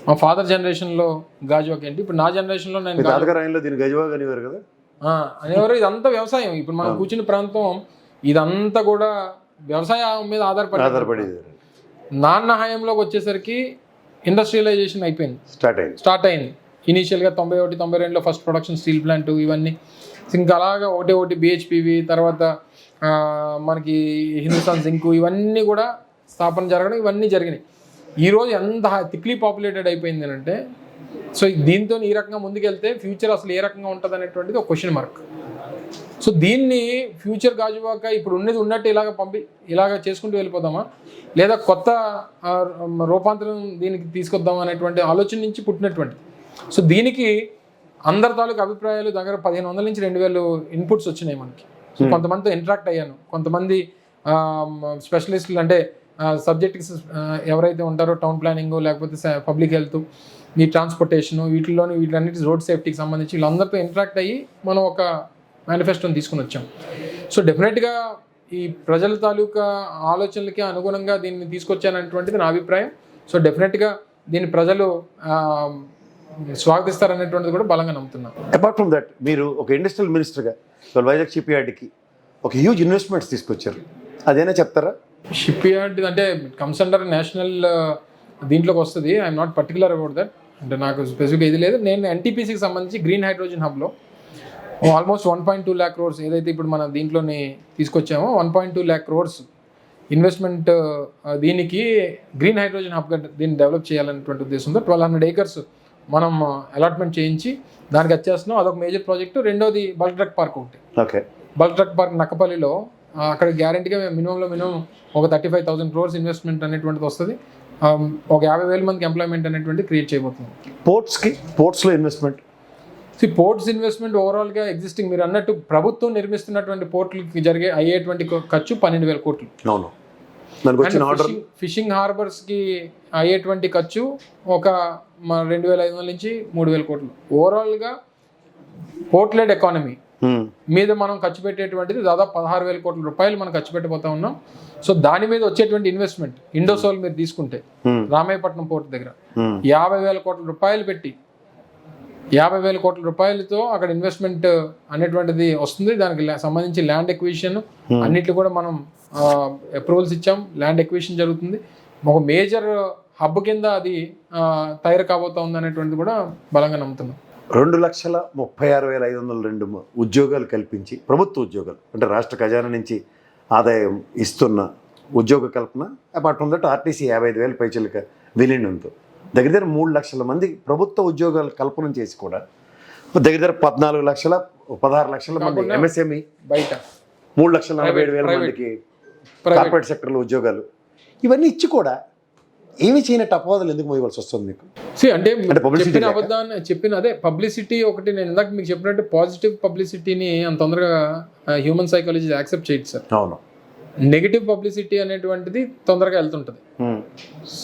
మా ఫాదర్ జనరేషన్లో గాజువాక్ ఏంటి, ఇప్పుడు నా జనరేషన్లో నేను దీన్ని గాజువాక్ అనేవారు కదా అనేవారు. ఇదంతా వ్యవసాయం. ఇప్పుడు మనం కూర్చున్న ప్రాంతం ఇదంతా కూడా వ్యవసాయం మీద ఆధారపడి నాన్న హయాంలోకి వచ్చేసరికి ఇండస్ట్రియలైజేషన్ అయిపోయింది, స్టార్ట్ అయింది. ఇనీషియల్గా 91, 92లో ఫస్ట్ ప్రొడక్షన్ స్టీల్ ప్లాంట్ ఇవన్నీ. ఇంకా అలాగా ఒకటి బిహెచ్పివి, తర్వాత మనకి హిందుస్థాన్ జింక్ ఇవన్నీ కూడా స్థాపన జరగడం, ఇవన్నీ జరిగినాయి. ఈరోజు ఎంత థిక్లీ పాపులేటెడ్ అయిపోయింది అంటే, సో దీంతో ఈ రకంగా ముందుకెళ్తే ఫ్యూచర్ అసలు ఏ రకంగా ఉంటుంది అనేటువంటిది ఒక క్వశ్చన్ మార్క్. సో దీన్ని ఫ్యూచర్ గాజువాక ఇప్పుడు ఉన్నది ఉన్నట్టు ఇలాగ చేసుకుంటూ వెళ్ళిపోదామా, లేదా కొత్త రూపాంతరం దీనికి తీసుకొద్దాం అనేటువంటి ఆలోచన నుంచి పుట్టినటువంటిది. సో దీనికి అందరి తాలూకు అభిప్రాయాలు దగ్గర 1500 నుంచి 2000 ఇన్పుట్స్ వచ్చినాయి మనకి. సో కొంతమందితో ఇంటరాక్ట్ అయ్యాను. కొంతమంది స్పెషలిస్టులు అంటే సబ్జెక్ట్కి ఎవరైతే ఉంటారో టౌన్ ప్లానింగ్, లేకపోతే పబ్లిక్ హెల్త్, ఈ ట్రాన్స్పోర్టేషన్, వీటన్నిటి రోడ్ సేఫ్టీకి సంబంధించి వీళ్ళందరితో ఇంటరాక్ట్ అయ్యి మనం ఒక మేనిఫెస్టోని తీసుకుని వచ్చాం. సో డెఫినెట్గా ఈ ప్రజల తాలూకా ఆలోచనలకి అనుగుణంగా దీన్ని తీసుకొచ్చానటువంటిది నా అభిప్రాయం. సో డెఫినెట్గా దీన్ని ప్రజలు స్వాగతిస్తారనేటువంటిది కూడా బలంగా నమ్ముతున్నాను. అపార్ట్ ఫ్రమ్ దట్ మీరు ఒక ఇండస్ట్రియల్ మినిస్టర్గా వైజాగ్ షిప్ యార్డ్కి ఒక హ్యూజ్ ఇన్వెస్ట్మెంట్స్ తీసుకొచ్చారు, అదేనా చెప్తారా? షిప్ యార్డ్ అంటే కమ్స్ అండర్ నేషనల్ దీంట్లోకి వస్తుంది. I'm not particular about that. అంటే నాకు స్పెసిఫిక్ ఇది లేదు. నేను ఎన్టీపీసీకి సంబంధించి గ్రీన్ హైడ్రోజన్ హబ్లో ఆల్మోస్ట్ 1.2 lakh crores ఏదైతే ఇప్పుడు మన దీంట్లోనే తీసుకొచ్చామో 1.2 lakh crores ఇన్వెస్ట్మెంట్ దీనికి గ్రీన్ హైడ్రోజన్ హబ్గా దీన్ని డెవలప్ చేయాలనేటువంటి ఉద్దేశంతో 1200 acres మనం అలాట్మెంట్ చేయించి దానికి వచ్చేస్తున్నాం. అదొక మేజర్ ప్రాజెక్టు. రెండోది బల్క్ డ్రగ్ పార్క్ ఒకటి. ఓకే. బల్క్ డ్రగ్ పార్క్ నక్కపల్లిలో అక్కడ గ్యారంటీగా మినిమం ఒక 35,000 crores ఇన్వెస్ట్మెంట్ అనేటువంటిది వస్తుంది. ఒక 50,000 మందికి ఎంప్లాయ్మెంట్ అనేటువంటి క్రియేట్ చేయబోతున్నాం. పోర్ట్స్లో ఇన్వెస్ట్మెంట్ పోర్ట్స్ ఇన్వెస్ట్మెంట్ ఓవరాల్గా ఎగ్జిస్టింగ్ మీరు అన్నట్టు ప్రభుత్వం నిర్మిస్తున్నటువంటి పోర్టులకి అయ్యేటువంటి ఖర్చు 12,000 కోట్లు. అవును. ఫిషింగ్ హార్బర్స్కి అయ్యేటువంటి ఖర్చు ఒక 2,500 నుంచి 3,000 కోట్లు. ఓవరాల్గా పోర్ట్ లెడ్ ఎకానమీ మీద మనం ఖర్చు పెట్టేటువంటిది దాదాపు 16,000 కోట్ల రూపాయలు మనం ఖర్చు పెట్టబోతా ఉన్నాం. సో దాని మీద వచ్చేటువంటి ఇన్వెస్ట్మెంట్ ఇండోసోల్ మీరు తీసుకుంటే రామాయపట్నం పోర్ట్ దగ్గర 50,000 కోట్ల రూపాయలు పెట్టి 50,000 కోట్ల రూపాయలతో అక్కడ ఇన్వెస్ట్మెంట్ అనేటువంటిది వస్తుంది. దానికి సంబంధించి ల్యాండ్ ఎక్విజిషన్ అన్నిట్లు కూడా మనం అప్రూవల్స్ ఇచ్చాం. ల్యాండ్ ఎక్విజిషన్ జరుగుతుంది. ఒక మేజర్ హబ్ కింద అది తయారు కాబోతా ఉంది అనేటువంటిది కూడా బలంగా నమ్ముతున్నాం. 2,36,502 ఉద్యోగాలు కల్పించి, ప్రభుత్వ ఉద్యోగాలు అంటే రాష్ట్ర ఖజానా నుంచి ఆదాయం ఇస్తున్న ఉద్యోగ కల్పన, అపార్ట్ ఫ్రమ్ దట్ ఆర్టీసీ 55,000 పైచలక విలీనంతో దగ్గర 3 లక్షల మంది ప్రభుత్వ ఉద్యోగాలు కల్పన చేసి కూడా దగ్గర 16 లక్షల మంది ఎంఎస్ఎంఈ, బయట 3,47,000 మందికి కార్పొరేట్ సెక్టర్లో ఉద్యోగాలు, ఇవన్నీ ఇచ్చి కూడా ఏమి చేయనట్టు అపవాదాలు ఎందుకు మోయవలసి వస్తుంది మీకు? అంటే చెప్పిన అదే పబ్లిసిటీ ఒకటి. నేను ఇందాక మీకు చెప్పినట్టు పాజిటివ్ పబ్లిసిటీని అంత తొందరగా హ్యూమన్ సైకాలజీ యాక్సెప్ట్ చేయదు సార్. అవును. నెగిటివ్ పబ్లిసిటీ అనేటువంటిది తొందరగా వెళ్తుంటుంది.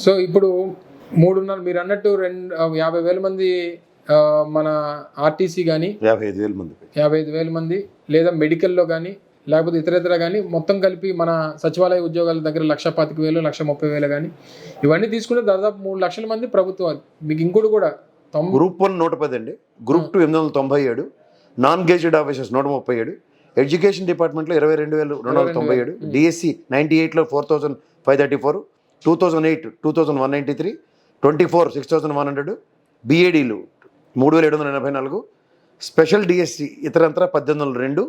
సో ఇప్పుడు 3.5 మీరు అన్నట్టు 50,000 మంది మన ఆర్టీసీ కానీ 55,000 మంది లేదా మెడికల్లో కానీ లేకపోతే ఇతర కానీ మొత్తం కలిపి మన సచివాలయ ఉద్యోగాల దగ్గర 1,25,000 1,30,000 కానీ ఇవన్నీ తీసుకుంటే దాదాపు 3 లక్షల మంది ప్రభుత్వం. మీకు ఇంకోటి కూడా గ్రూప్ 1 110 అండి, group 2 897, non gazetted officers 137, education డిపార్ట్మెంట్లో 22,297, డిఎస్సి 98లో 4,534, 2008 2,193, 24 6,100, బిఏడీలు 3,784, స్పెషల్ డిఎస్సి ఇతరంతర 1,802,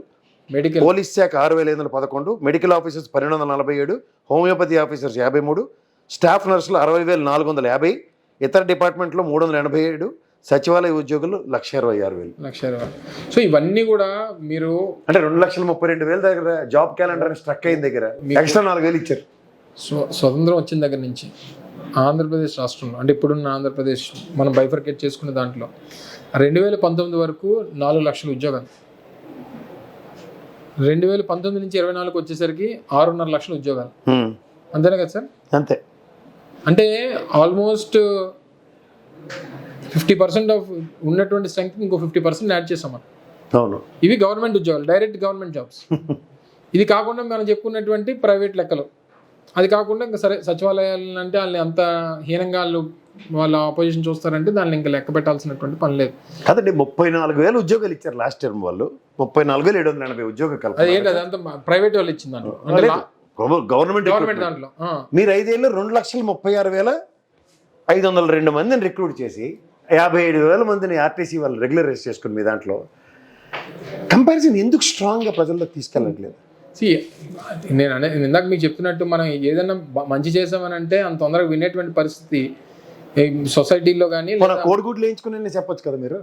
మెడికల్ పోలీస్ శాఖ 6,511, medical officers 1,247, homeopathy officers 53, staff నర్సులు 60,450, ఇతర డిపార్ట్మెంట్లో 387, సచివాలయ ఉద్యోగులు 1,26,000. సో ఇవన్నీ కూడా మీరు అంటే 2,32,000 దగ్గర జాబ్ క్యాలెండర్ స్ట్రక్ అయిన దగ్గర ఎక్స్ట్రా 4,000 ఇచ్చారు. స్వతంత్రం వచ్చిన దగ్గర నుంచి ఆంధ్రప్రదేశ్ రాష్ట్రంలో, అంటే ఇప్పుడున్న ఆంధ్రప్రదేశ్ మనం బైఫర్కేట్ చేసుకునే దాంట్లో 2019 వరకు 4 లక్షల ఉద్యోగాలు, 2019 నుంచి 24 వచ్చేసరికి 6.5 లక్షల ఉద్యోగాలు. అంతేనా కదా సార్? అంతే. అంటే ఆల్మోస్ట్ 50% ఆఫ్ ఉన్నటువంటి స్ట్రెంగ్త్ ఇంకో 50% యాడ్ చేసాం మనం. అవును. ఇవి గవర్నమెంట్ ఉద్యోగాలు, డైరెక్ట్ గవర్నమెంట్ జాబ్స్. ఇది కాకుండా మనం చెప్పుకున్నటువంటి ప్రైవేట్ లెక్కలు, అది కాకుండా ఇంకా సరే సచివాలయాలు అంటే వాళ్ళని అంత హీనంగా వాళ్ళ ఆపోజిషన్ చూస్తారంటే దాన్ని ఇంకా లెక్క పెట్టాల్సినటువంటి పని లేదు కదండి. 34,000 ఉద్యోగాలు ఇచ్చారు లాస్ట్ టర్మ్ వాళ్ళు. 34,780 ఉద్యోగ కల్పన. అదేంటి అదంతా ప్రైవేట్ వాళ్ళు ఇచ్చింది దాంట్లో, గవర్నమెంట్ దాంట్లో. మీరు 5 ఏళ్ళు 2,36,502 మందిని రిక్రూట్ చేసి 57,000 మందిని ఆర్టీసీ వాళ్ళు రెగ్యులరైజ్ చేసుకుని మీ దాంట్లో కంపారిజన్ ఎందుకు స్ట్రాంగ్గా ప్రజల్లోకి తీసుకెళ్ళట్లేదు? నేను ఇందాక మీకు చెప్తున్నట్టు మనం ఏదైనా మంచి చేసామని అంటే అంత తొందరగా వినేటువంటి పరిస్థితి సొసైటీలో కానీ కోడిగుడ్లు వేయించుకుని చెప్పొచ్చు కదా మీరు.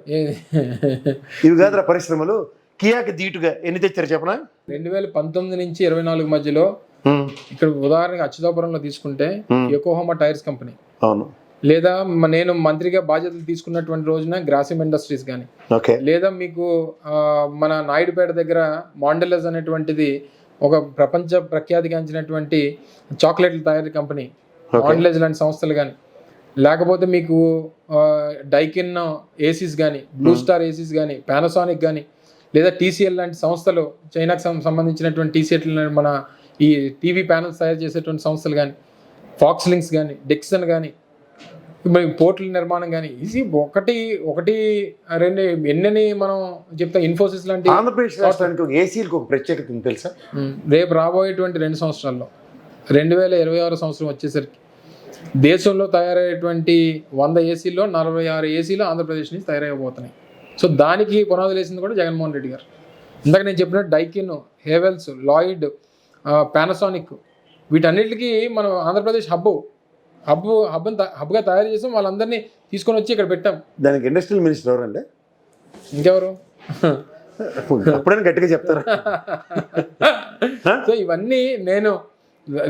ఇవి కాదురా పరిశ్రమలు. కియాకి దీటుగా ఎన్ని తెచ్చారు చెప్పనా? 2019 నుంచి 24 మధ్యలో ఇక్కడ ఉదాహరణగా అచ్యుతాపురంలో తీసుకుంటే యోకోహామా టైర్స్ కంపెనీ, అవును, లేదా నేను మంత్రిగా బాధ్యతలు తీసుకున్నటువంటి రోజున గ్రాసిమ్ ఇండస్ట్రీస్ కానీ, లేదా మీకు మన నాయుడుపేట దగ్గర మాండెలస్ అనేటువంటిది ఒక ప్రపంచ ప్రఖ్యాతిగాంచినటువంటి చాక్లెట్ల తయారీ కంపెనీ మాండెలస్ లాంటి సంస్థలు కానీ, లేకపోతే మీకు డైకిన్ ఏసీస్ కానీ, బ్లూ స్టార్ ఏసీస్ కానీ, పానాసోనిక్ కానీ, లేదా టీసీఎల్ లాంటి సంస్థలు, చైనాకు సంబంధించినటువంటి టీసీఎల్ మన ఈ టీవీ ప్యానల్స్ తయారు చేసేటువంటి సంస్థలు కానీ, ఫాక్స్ లింక్స్ కానీ, డిక్సన్ కానీ, మరి పోర్టుల నిర్మాణం కానీ, ఇది ఒకటి 2 ఎన్నని మనం చెప్తాం. ఇన్ఫోసిస్ లాంటి ఆంధ్రప్రదేశ్ రాష్ట్రానికి ఏసీలకు ఒక ప్రత్యేకత తెలుసా? రేపు రాబోయేటువంటి 2 సంవత్సరాల్లో 2026 సంవత్సరం వచ్చేసరికి దేశంలో తయారయ్యేటువంటి 100 ఏసీల్లో 46 ఏసీలు ఆంధ్రప్రదేశ్ నుంచి తయారైపోతున్నాయి. సో దానికి పునాదులు వేసింది కూడా జగన్మోహన్ రెడ్డి గారు. ఇందాక నేను చెప్పినట్టు డైకిన్, హేవెల్స్, లాయిడ్, పానాసోనిక్, వీటన్నిటికీ మనం ఆంధ్రప్రదేశ్ హబ్గా తయారు చేసాం. వాళ్ళందరినీ తీసుకొని వచ్చి ఇక్కడ పెట్టాం. దానికి ఇండస్ట్రియల్ మినిస్టర్ ఎవరండి? ఇంకెవరు? అప్పుడైనా గట్టిగా చెప్తారా? సో ఇవన్నీ నేను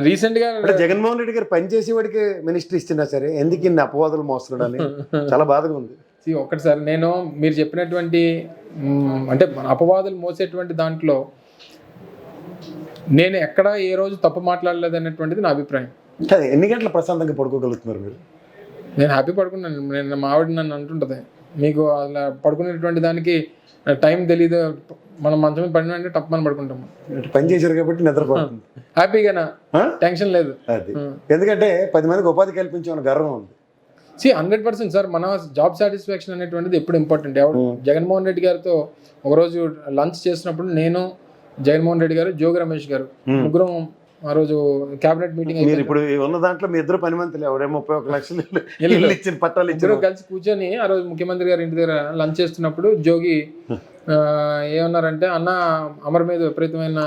రీసెంట్గా జగన్మోహన్ రెడ్డి గారు పనిచేసేవాడికి మినిస్టర్ ఇస్తున్నా సరే ఎందుకు ఇన్ని అపవాదులు మోస్తున్నాడు అని చాలా బాధగా ఉంది. ఒక్కటిసారి నేను మీరు చెప్పినటువంటి అంటే అపవాదులు మోసేటువంటి దాంట్లో నేను ఎక్కడ ఏ రోజు తప్పు మాట్లాడలేదు అనేటువంటిది నా అభిప్రాయం. ఎన్ని గంటలు ప్రశాంతంగా పడుకోగలుగుతున్నారు మీరు? నేను హ్యాపీ పడుకున్నాను. నేను మా ఆవిడ నన్ను అంటుంటుంది, మీకు అలా పడుకునేటువంటి దానికి టైం తెలీదు, మనం మంచం మీద పడిన అంటే తప్పమని పడుకుంటాము. పని చేశారు కాబట్టి నిద్రపోతుంది హ్యాపీగానా, టెన్షన్ లేదు. అది ఎందుకంటే 10 మందికి ఉపాధి కల్పించామని గర్వం ఉంది. 100% సార్, మన జాబ్ సాటిస్ఫాక్షన్ అనేటువంటిది ఎప్పుడు ఇంపార్టెంట్. జగన్మోహన్ రెడ్డి గారితో ఒకరోజు లంచ్ చేసినప్పుడు నేను, జగన్మోహన్ రెడ్డి గారు, జోగి రమేష్ గారు ముగ్గురం ఆ రోజు క్యాబినెట్ మీటింగ్ మీరు ఇప్పుడు ఉన్న దాంట్లో మీ ఇద్దరు పని మంత్రులు ఎవరే 31 లక్షలు ఇచ్చిన పట్టాలు ఇద్దరు కలిసి కూర్చొని ఆ రోజు ముఖ్యమంత్రి గారి ఇంటి దగ్గర లంచ్ చేస్తున్నప్పుడు జోగి ఏమన్నారంటే, అన్న అమర్ మీద విపరీతమైన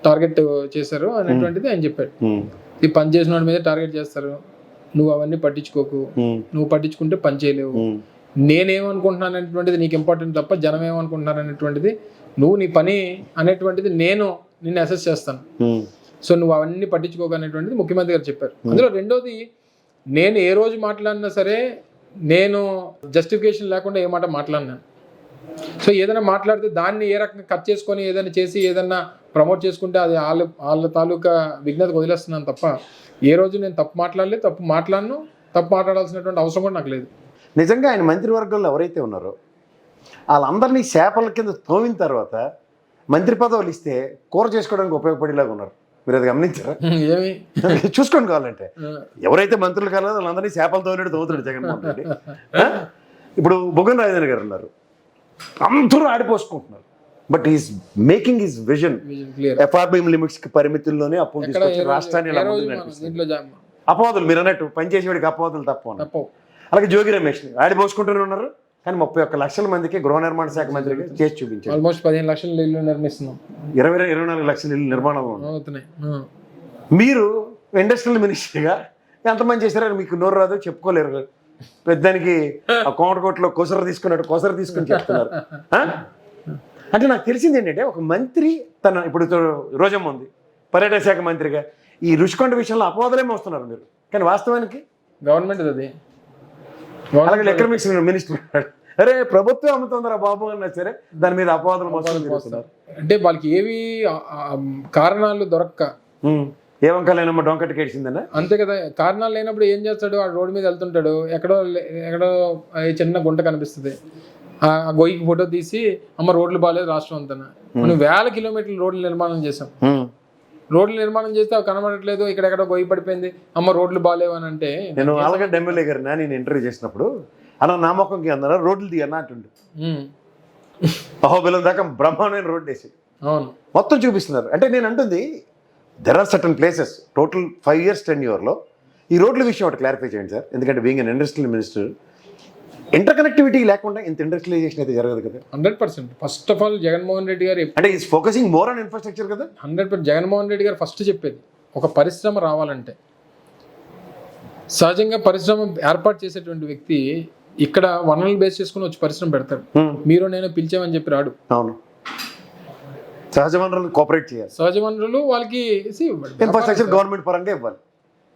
టార్గెట్ చేశారు అనేటువంటిది ఆయన చెప్పాడు. ఈ పని చేసిన వాడి మీద టార్గెట్ చేస్తారు, నువ్వు అవన్నీ పట్టించుకోకు, నువ్వు పట్టించుకుంటే పని చేయలేవు, నేనేమనుకుంటున్నాను అనేటువంటిది నీకు ఇంపార్టెంట్ తప్ప జనం ఏమనుకుంటున్నారు అనేటువంటిది నువ్వు నీ పని అనేటువంటిది నేను నిన్ను అసెస్ చేస్తాను, సో నువ్వు అవన్నీ పట్టించుకోక అనేటువంటిది ముఖ్యమంత్రి గారు చెప్పారు. అందులో రెండోది, నేను ఏ రోజు మాట్లాడినా సరే నేను జస్టిఫికేషన్ లేకుండా ఏ మాట మాట్లాడినాను. సో ఏదైనా మాట్లాడితే దాన్ని ఏ రకంగా కట్ చేసుకొని ఏదైనా చేసి ఏదైనా ప్రమోట్ చేసుకుంటే అది వాళ్ళ తాలూకా విఘ్నతకు వదిలేస్తున్నాను తప్ప ఏ రోజు నేను తప్పు మాట్లాడలేదు, తప్పు మాట్లాడాల్సినటువంటి అవసరం కూడా నాకు లేదు. నిజంగా ఆయన మంత్రివర్గంలో ఎవరైతే ఉన్నారో వాళ్ళందరినీ చేపల కింద తోమిన తర్వాత మంత్రి పదవులు ఇస్తే కూర చేసుకోవడానికి ఉపయోగపడేలాగా ఉన్నారు. మీరు అది గమనించారా? ఏమి చూసుకోండి కావాలంటే ఎవరైతే మంత్రులు కాలేదో వాళ్ళందరినీ చేపలు తోలినట్టు తోగుతాడు జగన్మోహన్ రెడ్డి. ఇప్పుడు బుగ్గన రాజేంద్ర గారు ఉన్నారు, అందరూ ఆడిపోసుకుంటున్నారు. But is making his vision FRBM limits కి పరిమితుల్లోనే అప్పులు తీసుకొచ్చి రాష్ట్రాన్ని అపవాదులు మీరు అన్నట్టు పనిచేసేవాడికి అపవాదులు తప్ప. అలాగే జోగి రమేష్ ఆడిపోసుకుంటూనే ఉన్నారు. కానీ 31 లక్షల మందికి గృహ నిర్మాణ శాఖ మంత్రిగా చేసి చూపించారు. ఆల్మోస్ట్ 15 లక్షల ఇల్లు నిర్మిస్తున్నాం, 24 లక్షల ఇల్లు నిర్మాణం అవుతున్నాయి. మీరు ఇండస్ట్రియల్ మినిస్టర్గా ఎంతమంది చేశారో మీకు నోరు రాదు, చెప్పుకోలేరు. పెద్దానికి ఆ కోమటకోటలో కొసర తీసుకుని చెప్తున్నారు. అంటే నాకు తెలిసింది ఏంటంటే, ఒక మంత్రి ఇప్పుడు రోజమ్మ ఉంది పర్యాటక శాఖ మంత్రిగా, ఈ రుషికొండ విషయంలో అపవాదులేమో వస్తున్నారు మీరు, కానీ వాస్తవానికి గవర్నమెంట్ అది. అలాగే ఎకనామిక్స్ మినిస్టర్ అరే ప్రభుత్వం అమ్ముతుందరా బాబు అన్నా సరే దాని మీద అపవాదులు మోస్తున్నారు. అంటే వాళ్ళకి ఏవి కారణాలు దొరక్క ఏ వంకాయలేనమ్మా డొంకటికేసిందన్న అంతే కదా. కారణాలు లేనప్పుడు ఏం చేస్తాడు, ఆ రోడ్డు మీద వెళ్తుంటాడు, ఎక్కడో చిన్న గుంట కనిపిస్తుంది, ఆ గొయ్యికి ఫోటో తీసి అమ్మ రోడ్లు బాగాలేదు రాష్ట్రం అంతా. మనం 1000 కిలోమీటర్లు రోడ్లు నిర్మాణం చేసాం, రోడ్లు నిర్మాణం చేస్తే అవి కనబడట్లేదు, ఇక్కడెక్కడో గొయ్యి పడిపోయింది, అమ్మ రోడ్లు బాగాలేవు అని అంటే. నేను ఆల్గడ్డ ఎమ్మెల్యే గారు నేను ఇంటర్వ్యూ చేసినప్పుడు అలా నామకంకి అన్నారా రోడ్లు తీయన్నా అంటుండే. అహోబిలం దాకా బ్రహ్మాండమైన రోడ్డు వేసి మొత్తం చూపిస్తున్నారు. అంటే నేను అంటుంది there are certain places total 5 years టెన్యూర్లో ఈ రోడ్ల విషయం ఒకటి క్లారిఫై చేయండి సార్. ఎందుకంటే being an industrial minister inter connectivity లేకుండా ఇంత ఇండస్ట్రియలైజేషన్ అయితే జరగదు కదా. 100%. First of all Jaganmohan Reddy గారు అంటే is focusing more on infrastructure కదా. 100%. జగన్మోహన్ రెడ్డి గారు ఫస్ట్ చెప్పేది, ఒక పరిశ్రమ రావాలంటే సహజంగా పరిశ్రమ ఏర్పాటు చేసేటువంటి వ్యక్తి ఇక్కడ వనరులు బేస్ చేసుకుని వచ్చి పరిశ్రమ పెడతాడు. మీరు నేను పిలిచామని చెప్పి రాడు. అవును, సహజ వనరులు కోఆపరేట్ చేయాలి. సహజ వనరులు వాళ్ళకి ఇన్ఫ్రాస్ట్రక్చర్ గవర్నమెంట్ పరంగా ఇవ్వాలి.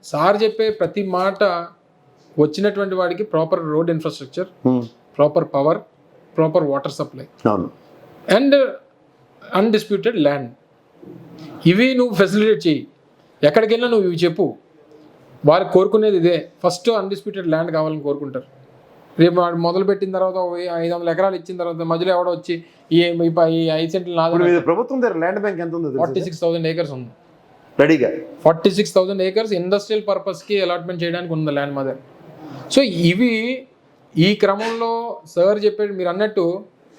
సార్ చెప్పే ప్రతి మాట వచ్చినటువంటి వాడికి proper road infrastructure, proper power, proper water supply and undisputed land, ఇవి నువ్వు ఫెసిలిటేట్ చేయి. ఎక్కడికి వెళ్ళినా నువ్వు ఇవి చెప్పు, వారు కోరుకునేది ఇదే. ఫస్ట్ అన్డిస్ప్యూటెడ్ ల్యాండ్ కావాలని కోరుకుంటారు. రేపు వాడు మొదలు పెట్టిన తర్వాత 500 ఎకరాలు ఇచ్చిన తర్వాత మధ్యలో ఎవడో వచ్చి ఈ 5 సెంట్లు నాది. ప్రభుత్వం దగ్గర ల్యాండ్ బ్యాంక్ ఎంత ఉంది? 46,000 acres ఉంది రెడీగా. 46,000 acres ఇండస్ట్రియల్ పర్పస్కి అలాట్మెంట్ చేయడానికి ఉంది ల్యాండ్ మా దగ్గర. సో ఇవి ఈ క్రమంలో సార్ చెప్పేది మీరు అన్నట్టు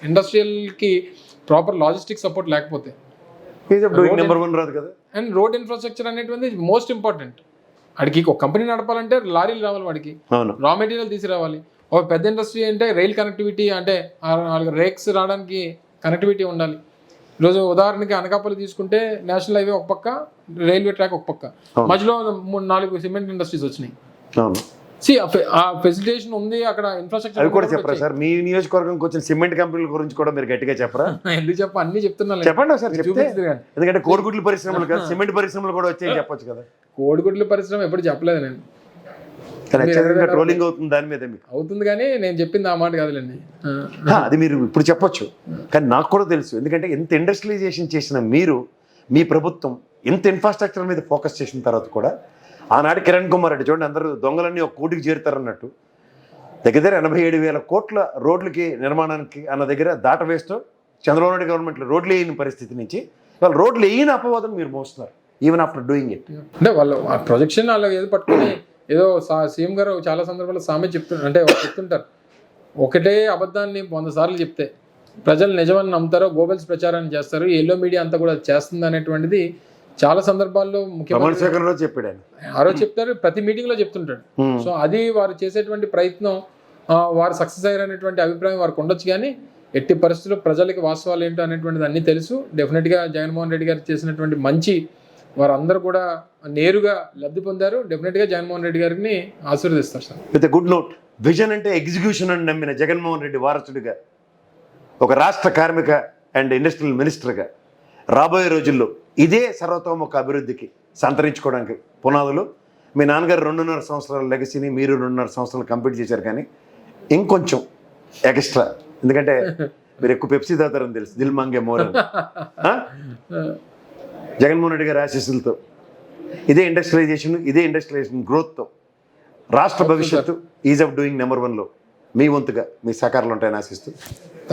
ఇండస్ట్రియల్కి ప్రాపర్ లాజిస్టిక్ సపోర్ట్ లేకపోతే అండ్ రోడ్ ఇన్ఫ్రాస్ట్రక్చర్ అనేటువంటి మోస్ట్ ఇంపార్టెంట్. వాడికి ఒక కంపెనీ నడపాలంటే లారీలు రావాలి, వాడికి రా మెటీరియల్ తీసుకురావాలి, ఒక పెద్ద ఇండస్ట్రీ అంటే రైల్ కనెక్టివిటీ, అంటే రేక్స్ రావడానికి కనెక్టివిటీ ఉండాలి. ఈరోజు ఉదాహరణకి అనకాపల్లి తీసుకుంటే నేషనల్ హైవే ఒక పక్క, రైల్వే ట్రాక్ ఒక పక్క, మధ్యలో 3-4 సిమెంట్ ఇండస్ట్రీస్ వచ్చినాయి. ఆ ఫెసిలిటేషన్ ఉంది అక్కడ, ఇన్ఫ్రాస్ట్రక్చర్. అవి కూడా చెప్పరా సార్? మీ నియోజకవర్గంకి వచ్చిన సిమెంట్ కంపెనీల గురించి కూడా మీరు గట్టిగా చెప్పరా? ఎందుకు అన్ని చెప్తున్నా, చెప్పండి సార్. ఎందుకంటే కోడిగుడ్ల పరిశ్రమలు కదా, సిమెంట్ పరిశ్రమలు కూడా వచ్చాయని చెప్పొచ్చు కదా. కోడిగుడ్ల పరిశ్రమ ఎప్పుడు చెప్పలేదు నేను. ట్రోలింగ్ అవుతుంది దాని మీద మీకు అవుతుంది, కానీ నేను చెప్పింది ఆ మాట కాదులేండి. అది మీరు ఇప్పుడు చెప్పొచ్చు, కానీ నాకు కూడా తెలుసు. ఎందుకంటే ఎంత ఇండస్ట్రియలైజేషన్ చేసిన మీరు, మీ ప్రభుత్వం ఎంత ఇన్ఫ్రాస్ట్రక్చర్ మీద ఫోకస్ చేసిన తర్వాత కూడా, ఆనాడు కిరణ్ కుమార్ రెడ్డి చూడండి, అందరూ దొంగలన్నీ ఒక కోటికి చేరుతారన్నట్టు దగ్గర 87,000 కోట్ల రోడ్లకి నిర్మాణానికి అన్న దగ్గర దాట వేస్తూ చంద్రబాబు నాయుడు గవర్నమెంట్లో రోడ్లు వేయని పరిస్థితి నుంచి వాళ్ళు రోడ్లు వేయని అపవాదం మీరు మోస్తున్నారు, ఈవెన్ ఆఫ్టర్ డూయింగ్ ఇట్. అంటే వాళ్ళు ఆ ప్రొజెక్షన్ అలా ఏదో పట్టుకుని ఏదో సీఎం గారు చాలా సందర్భాల్లో సామెత చెప్తున్నారు, అంటే చెప్తుంటారు, ఒకటే అబద్ధాన్ని 100 సార్లు చెప్తే ప్రజలు నిజమని నమ్ముతారో, గోబెల్స్ ప్రచారాన్ని చేస్తారు, ఎల్లో మీడియా అంతా కూడా చేస్తుంది అనేటువంటిది చాలా సందర్భాల్లో ముఖ్యమంత్రి చెప్పాడు. ఆ రోజు చెప్తారు, ప్రతి మీటింగ్ లో చెప్తుంటాడు. సో అది వారు చేసేటువంటి ప్రయత్నం, వారు సక్సెస్ అయ్యారనేటువంటి అభిప్రాయం వారికి ఉండొచ్చు, కానీ ఎట్టి పరిస్థితుల్లో ప్రజలకి వాస్తవాలు ఏంటో అనేటువంటిది అన్నీ తెలుసు. డెఫినెట్గా జగన్మోహన్ రెడ్డి గారు చేసినటువంటి మంచి వారందరూ కూడా నేరుగా లబ్ధి పొందారు. డెఫినెట్గా జగన్మోహన్ రెడ్డి గారిని ఆశీర్వదిస్తారు sir. With good note, vision అంటే ఎగ్జిక్యూషన్ అని నమ్మిన జగన్మోహన్ రెడ్డి వారసుడిగా, ఒక రాష్ట్ర కార్మిక అండ్ ఇండస్ట్రియల్ మినిస్టర్గా రాబోయే రోజుల్లో ఇదే సర్వతోముఖ అభివృద్ధికి సంతరించుకోవడానికి పునాదులు మీ నాన్నగారు 2.5 సంవత్సరాల లెగసీని మీరు 2.5 సంవత్సరాలు కంప్లీట్ చేశారు, కానీ ఇంకొంచెం ఎక్స్ట్రా, ఎందుకంటే మీరు ఎక్కువ పెప్సీ తాగుతారని తెలుసు, దిల్ మాంగే మోర్ అని. జగన్మోహన్ రెడ్డి గారి ఆశీస్సులతో ఇదే ఇండస్ట్రియలైజేషన్ గ్రోత్తో రాష్ట్ర భవిష్యత్తు ఈజ్ ఆఫ్ డూయింగ్ నెంబర్ 1లో మీ వంతుగా మీ సహకారాలు ఉంటాయని ఆశిస్తూ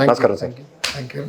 నమస్కారం సార్. Thank you.